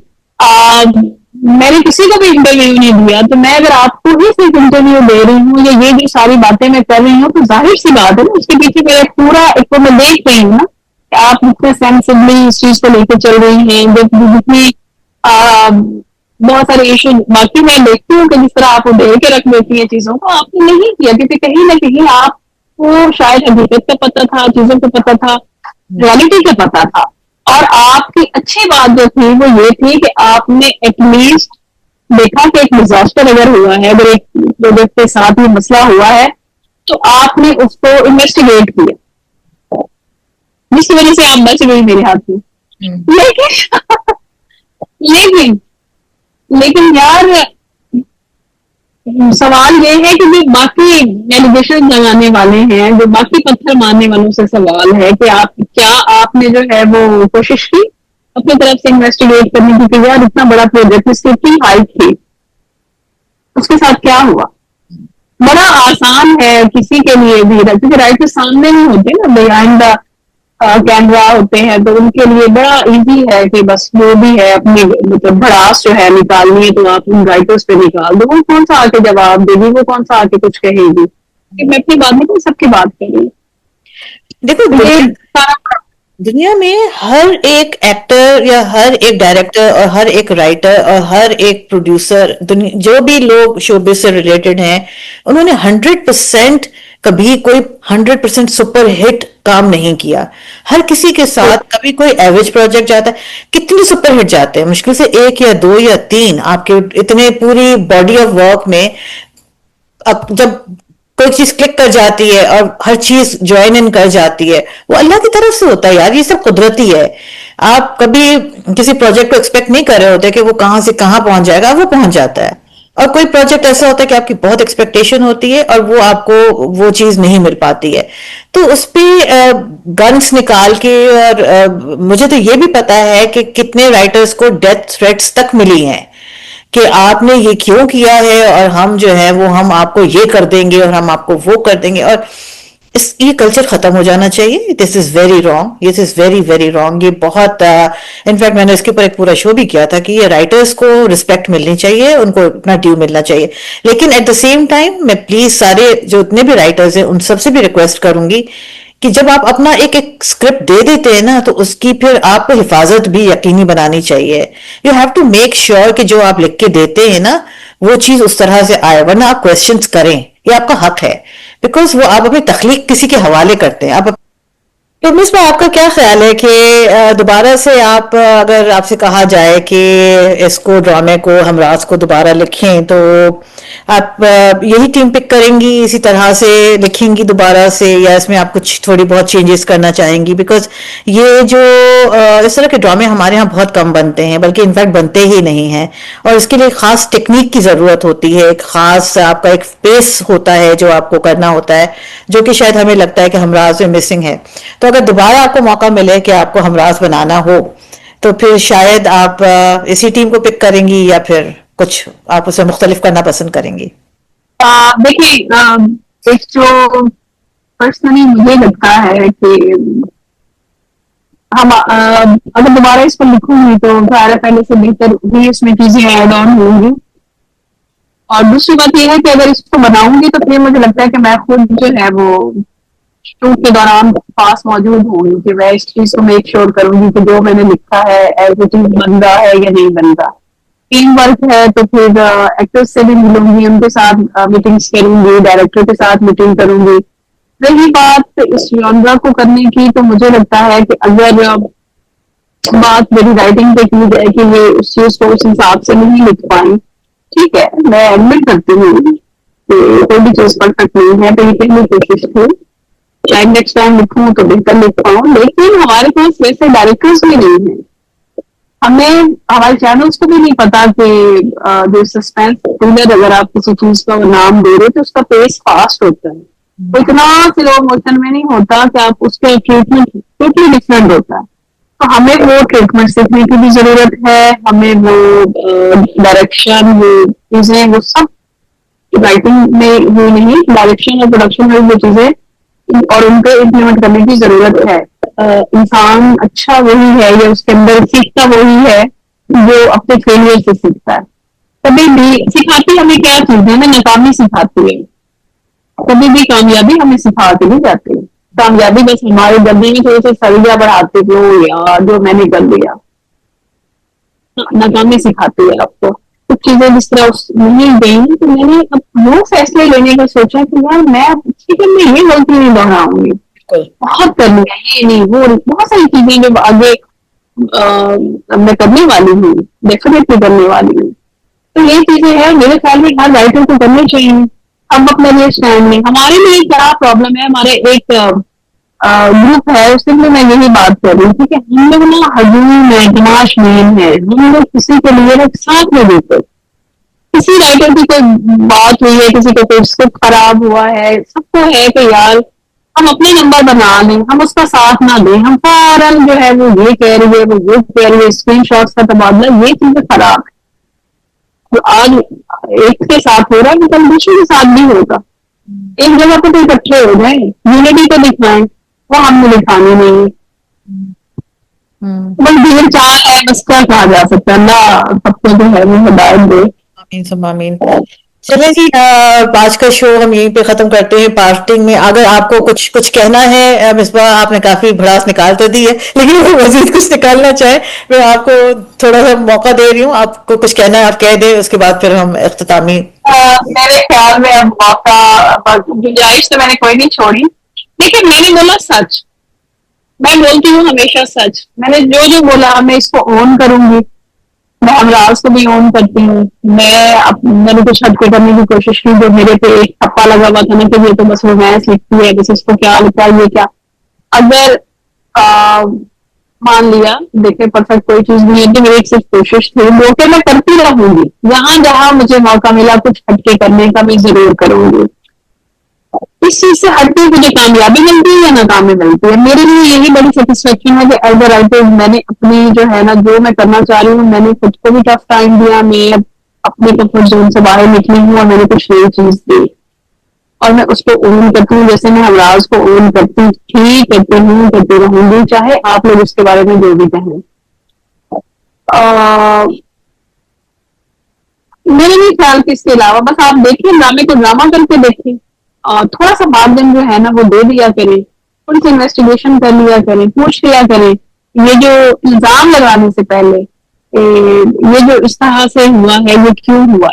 میں نے کسی کو بھی انٹرویو نہیں دیا، تو میں اگر آپ کو ہی صرف انٹرویو دے رہی ہوں یا یہ جو ساری باتیں میں کر رہی ہوں، تو ظاہر سی بات ہے نا اس کے پیچھے میرا پورا ایک تو میں دیکھ رہی ہوں نا کہ آپ اتنے سینسبلی اس چیز کو لے کے چل رہی ہیں. جتنی بہت سارے ایشو باقی میں دیکھتی ہوں کہ جس طرح آپ ڈیر کے رکھ دیتی ہیں چیزوں کو، آپ نے نہیں کیا، کیونکہ کہیں نہ کہیں آپ کو شاید حقیقت کا پتہ تھا، چیزوں کا پتہ تھا، ریالٹی کا پتہ تھا. اور آپ کی اچھی بات جو تھی وہ یہ تھی کہ آپ نے ایٹ لیسٹ دیکھا کہ ایک ڈیزاسٹر اگر ہوا ہے، اگر ایک پروجیکٹ کے ساتھ یہ مسئلہ ہوا ہے، تو آپ نے اس کو انویسٹیگیٹ کیا، جس کی وجہ سے آپ بچ گئی میرے ہاتھ میں. لیکن لیکن یار سوال یہ ہے کہ جو باقی ایلیگیشن لگانے والے ہیں، جو باقی پتھر مارنے والوں سے سوال ہے کہ آپ نے جو ہے وہ کوشش کی اپنی طرف سے انویسٹیگیٹ کرنے کی کہ یار اتنا بڑا پروجیکٹ، اس کی اتنی ہائٹ تھی، اس کے ساتھ کیا ہوا. بڑا آسان ہے کسی کے لیے بھی، کیونکہ رائٹر سامنے نہیں ہوتے نا، بیہائنڈ دا کیمرا ہوتے ہیں، تو ان کے لیے بڑا ایزی ہے کہ بس جو بھی ہے اپنی مطلب بھڑاس جو ہے نکالنی ہے تو آپ ان رائٹرز پہ نکال دو. وہ کون سا آ کے جواب دے گی، وہ کون سا آ کے کچھ کہے گی. میں اپنی بات نہیں سب کی بات کر رہی. دیکھو دنیا میں ہر ایک ایکٹر یا ہر ایک ڈائریکٹر اور ہر ایک رائٹر اور ہر ایک پروڈیوسر، جو بھی لوگ شوبز سے ریلیٹڈ ہیں، انہوں نے 100% کبھی کوئی 100% سپر ہٹ کام نہیں کیا. ہر کسی کے ساتھ کبھی کوئی ایوریج پروجیکٹ جاتا ہے. کتنے سپر ہٹ جاتے ہیں؟ مشکل سے 1 یا 2 یا 3 آپ کے اتنے پوری باڈی آف ورک میں. اب جب کوئی چیز کلک کر جاتی ہے اور ہر چیز جوائن ان کر جاتی ہے، وہ اللہ کی طرف سے ہوتا ہے یار. یہ سب قدرتی ہے. آپ کبھی کسی پروجیکٹ کو ایکسپیکٹ نہیں کر رہے ہوتے کہ وہ کہاں سے کہاں پہنچ جائے گا، وہ پہنچ جاتا ہے. اور کوئی پروجیکٹ ایسا ہوتا ہے کہ آپ کی بہت ایکسپیکٹیشن ہوتی ہے اور وہ آپ کو وہ چیز نہیں مل پاتی ہے. تو اس پہ گنس نکال کے، اور مجھے تو یہ بھی پتا ہے کہ کتنے رائٹرز کو ڈیتھ تھریٹس تک ملی ہیں کہ آپ نے یہ کیوں کیا ہے، اور ہم جو ہے وہ ہم آپ کو یہ کر دیں گے اور ہم آپ کو وہ کر دیں گے. اور یہ کلچر ختم ہو جانا چاہیے. This is very wrong, this is very very wrong. یہ بہت انفیکٹ میں نے اس کے اوپر ایک پورا شو بھی کیا تھا کہ یہ رائٹرز کو رسپیکٹ ملنی چاہیے، ان کو اپنا ڈیو ملنا چاہیے. لیکن ایٹ دا سیم ٹائم میں پلیز سارے جو اتنے بھی رائٹرز ہیں ان سب سے بھی ریکویسٹ کروں گی کہ جب آپ اپنا ایک اسکرپٹ دے دیتے ہیں نا، تو اس کی پھر آپ کو حفاظت بھی یقینی بنانی چاہیے. You have to make sure کہ جو آپ لکھ کے دیتے ہیں نا وہ چیز اس طرح سے آئے، ورنہ آپ کوشچنس کریں، یہ آپ کا حق ہے. بیکاز وہ آپ اپنی تخلیق کسی کے حوالے کرتے ہیں. آپ تو مصباح آپ کا کیا خیال ہے کہ دوبارہ سے آپ اگر آپ سے کہا جائے کہ اس کو ڈرامے کو ہمراز کو دوبارہ لکھیں تو آپ یہی ٹیم پک کریں گی اسی طرح سے لکھیں گی دوبارہ سے یا اس میں آپ کچھ تھوڑی بہت چینجز کرنا چاہیں گی؟ بیکاز یہ جو اس طرح کے ڈرامے ہمارے ہاں بہت کم بنتے ہیں بلکہ انفیکٹ بنتے ہی نہیں ہیں اور اس کے لیے خاص ٹیکنیک کی ضرورت ہوتی ہے ایک خاص آپ کا ایک پیس ہوتا ہے جو آپ کو کرنا ہوتا ہے جو کہ شاید ہمیں لگتا ہے کہ ہمراز میں مسنگ ہے. تو اگر دوبارہ آپ کو موقع ملے کہ آپ کو ہمراز بنانا ہو تو پھر شاید آپ اسی ٹیم کو پک کریں گی یا پھر کچھ آپ اسے مختلف کرنا پسند کریں گی؟ دیکھیے ایک جو پرسنلی مجھے لگتا ہے کہ ہم اگر دوبارہ اس کو لکھوں گی تو ظاہر پہلے سے بہتر بھی اس میں چیزیں ایڈ آن ہوں گی. اور دوسری بات یہ ہے کہ اگر اس کو بناؤں گی تو پھر مجھے لگتا ہے کہ میں خود جو ہے وہ شوٹ کے دوران پاس موجود ہوں گی کہ میں اس چیز کو میک شیور کروں گی کہ جو میں نے لکھا ہے ایز اٹ از بن رہا ہے یا نہیں بن رہا. ٹیم ورک ہے تو پھر ایکٹرس سے بھی ملوں گی ان کے ساتھ میٹنگس کروں گی ڈائریکٹر کے ساتھ میٹنگ کروں گی. رہی بات اس جانرا کو کرنے کی تو مجھے لگتا ہے کہ اگر بات میری رائٹنگ پہ کی جائے کہ یہ اس چیز کو اس حساب سے نہیں لکھ پائیں ٹھیک ہے میں ایڈمٹ کرتی ہوں کہ کوئی بھی چیز پرفیکٹ نہیں ہے تو یہ پہلی کوشش تھی شاید نیکسٹ ٹائم لکھوں تو بہتر لکھ پاؤں لیکن ہمارے پاس ویسے ڈائریکٹرز بھی نہیں ہیں. ہمیں ہمارے چینلس کو بھی نہیں پتا کہ جو سسپینس تھرلر اگر آپ کسی چیز کا نام دے رہے تو اس کا پیس فاسٹ ہوتا ہے وہ اتنا سلو موشن میں نہیں ہوتا کہ آپ اس کے ٹریٹمنٹ ٹوٹلی ڈفرینٹ ہوتا ہے. تو ہمیں وہ ٹریٹمنٹ سیکھنے کی بھی ضرورت ہے ہمیں وہ ڈائریکشن وہ چیزیں وہ سب رائٹنگ میں وہ نہیں ڈائریکشن اور پروڈکشن میں وہ چیزیں اور ان پہ امپلیمنٹ کرنے کی ضرورت ہے. انسان اچھا وہی ہے یا اس کے اندر سیکھتا وہی ہے جو اپنے فیلئر سے سیکھتا ہے. کبھی بھی سکھاتی ہمیں کیا چیز ہے نا ناکامی سکھاتی ہے کبھی بھی کامیابی ہمیں سکھا کے نہیں جاتی. کامیابی بس ہمارے گدے میں تھوڑے سے سریا بڑھاتے جو یار جو میں نے کر لیا. ناکامی سکھاتی ہے آپ کو کچھ چیزیں جس طرح نہیں گئی تو میں نے اب وہ فیصلے لینے کا سوچا کہ یار میں میں یہ غلطی نہیں دہراؤں گی بہت کرنی ہے یہ نہیں وہ بہت ساری چیزیں جو آگے میں کرنے والی ہوں ڈیفینیٹلی کرنے والی ہوں. تو یہ چیزیں ہیں میرے خیال میں ہر رائٹر کو کرنی چاہیے. ہم اپنے لیے اسٹینڈ نہیں ہمارے لیے ایک بڑا پرابلم ہے ہمارے ایک گروپ ہے اس میں میں یہی بات کر رہی ہوں کہ ہم لوگ نا ہجوم ہے دماش مین ہے ہم لوگ کسی کے لیے نا ساتھ میں دیتے کسی رائٹر کی کوئی بات ہوئی ہے کسی کو کوئی اسکرپٹ خراب ہوا ہے سب کو ہے کہ یار ہم اپنے نمبر بنا لیں ہم اس کا ساتھ نہ دیں ہم فوراً جو ہے وہ یہ کہہ رہی ہے وہ یہ کہہ رہی ہے اسکرین شاٹس کا تبادلہ یہ چیزیں خراب ہے. تو آج ایک کے ساتھ ہو رہا ہے تو کل دوسرے کے ساتھ بھی ہوگا. ایک جگہ پہ تو اکٹھے ہو جائیں یونٹی تو دکھائیں وہ ہم نے دکھانی نہیں. بس بھیڑ چال ہے بس کیا کہا جا سکتا ہے اللہ سب کو جو ہے وہ ہدایت دے. آمین ثم آمین. چلیں جی آج کا شو ہم یہیں پہ ختم کرتے ہیں. پارٹنگ میں اگر آپ کو کچھ کہنا ہے مصباح آپ نے کافی بھڑاس نکال تو دی ہے لیکن وہ مزید کچھ نکالنا چاہے میں آپ کو تھوڑا سا موقع دے رہی ہوں. آپ کو کچھ کہنا ہے آپ کہہ دیں اس کے بعد پھر ہم اختتامی. میرے خیال میں اب موقع گنجائش تو میں نے کوئی نہیں چھوڑی لیکن میں نے بولا سچ میں بولتی ہوں ہمیشہ سچ. میں نے جو بولا میں اس کو اون کروں گی. میں ہمراز کو بھی اون کرتی ہوں. میں نے کچھ ہٹ کے کرنے کی کوشش کی جو میرے پہ ایک ٹھپا لگا ہوا تھا نا کہ یہ تو بس رومانس لکھتی ہے بس اس کو کیا لکھا ہے یہ کیا. اگر مان لیا دیکھیں پرفیکٹ کوئی چیز نہیں ہے کہ میری ایک صرف کوشش تھی موقع میں کرتی رہوں گی جہاں جہاں مجھے موقع ملا کچھ ہٹ کے کرنے کا میں ضرور کروں گی. اس چیز سے ہٹ کے مجھے کامیابی ملتی ہے یا ناکامی ملتی ہے میرے لیے یہی بڑی سیٹسفیکشن ہے کہ ایز اے رائٹر میں نے اپنی جو ہے نا جو میں کرنا چاہ رہی ہوں میں نے خود کو بھی ٹف ٹائم دیا میں اپنے کمفرٹ زون سے باہر نکلی ہوں اور میں نے کچھ نئی چیز دی اور میں اس کو اون کرتی ہوں جیسے میں ہمراز کو اون کرتی کرتی ہوں کرتی رہوں گی چاہے آپ لوگ اس کے بارے میں جو بھی کہیں. میرے نہیں خیال کہ اس کے علاوہ بس آپ دیکھیں ڈرامے کو ڈرامہ کر کے دیکھیں تھوڑا سا مارجن جو ہے نا وہ دے دیا کریں تھوڑی سی انویسٹیگیشن کر لیا کریں پوچھ لیا کریں یہ جو الزام لگانے سے پہلے یہ جو اس طرح سے ہوا ہے یہ کیوں ہوا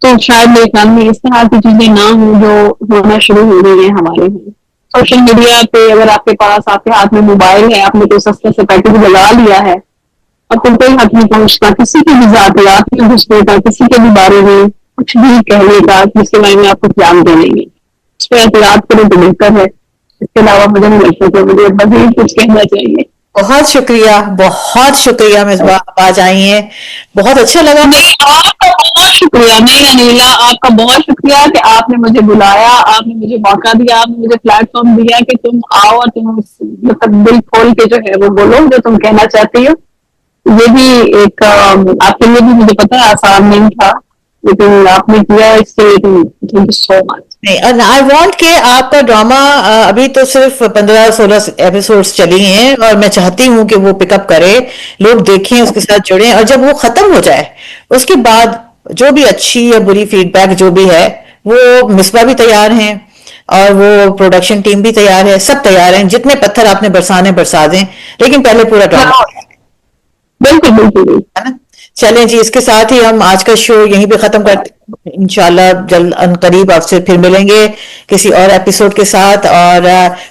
تو شاید میرے خیال میں اس طرح کی چیزیں نہ ہوں جو ہونا شروع ہو رہی ہیں ہمارے یہاں. سوشل میڈیا پہ اگر آپ کے پاس آپ کے ہاتھ میں موبائل ہے، آپ نے کوئی سستا سا پیکج لگا لیا ہے اور تم کوئی حق نہیں پہنچتا کسی کی بھی ذاتیات میں گھسنے کا، کسی کے بھی بارے میں کچھ بھی کہنے کا جس کے بارے میں آپ کچھ جان دے لیں گے، اس پہ احتیاط کریں تو بہتر ہے. اس کے علاوہ مجھے نہیں لگتا کہ مجھے مزید کچھ کہنا چاہیے. بہت شکریہ مصباح، آپ آج آئی ہیں، بہت اچھا لگا. نہیں، آپ کا بہت شکریہ. نہیں انیلا، آپ کا بہت شکریہ کہ آپ نے مجھے بلایا، آپ نے مجھے موقع دیا، آپ نے مجھے پلیٹ فارم دیا کہ تم آؤ اور تم مطلب دل کھول کے جو ہے وہ بولو جو تم کہنا چاہتی ہو. یہ بھی ایک آپ کے لیے بھی مجھے پتا ہے آسان نہیں تھا، لیکن آپ نے کیا، اس سے تھینک یو سو مچ. نہیں، آئی وانٹ کہ آپ کا ڈرامہ ابھی تو صرف 15-16 ایپیسوڈز چلی ہیں اور میں چاہتی ہوں کہ وہ پک اپ کرے، لوگ دیکھیں، اس کے ساتھ جڑیں، اور جب وہ ختم ہو جائے اس کے بعد جو بھی اچھی یا بری فیڈ بیک جو بھی ہے وہ مصباح بھی تیار ہیں اور وہ پروڈکشن ٹیم بھی تیار ہے، سب تیار ہیں، جتنے پتھر آپ نے برسانے برسا دیں، لیکن پہلے پورا ڈرامہ بالکل بالکل. ہے نا. چلیں جی، اس کے ساتھ ہی ہم آج کا شو یہیں پہ ختم کرتے ہیں. انشاءاللہ جلد ان قریب آپ سے پھر ملیں گے کسی اور ایپیسوڈ کے ساتھ، اور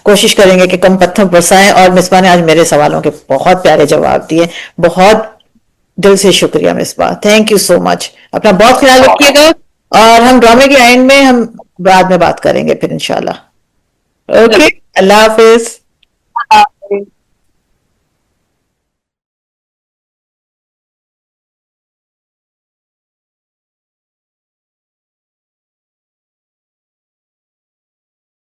کوشش کریں گے کہ کم پتھر برسائیں. اور مصباح نے آج میرے سوالوں کے بہت پیارے جواب دیے، بہت دل سے شکریہ مصباح، تھینک یو سو مچ. اپنا بہت خیال رکھیے گا، اور ہم ڈرامے کے اینڈ میں ہم بعد میں بات کریں گے پھر انشاءاللہ. اوکے، اللہ حافظ.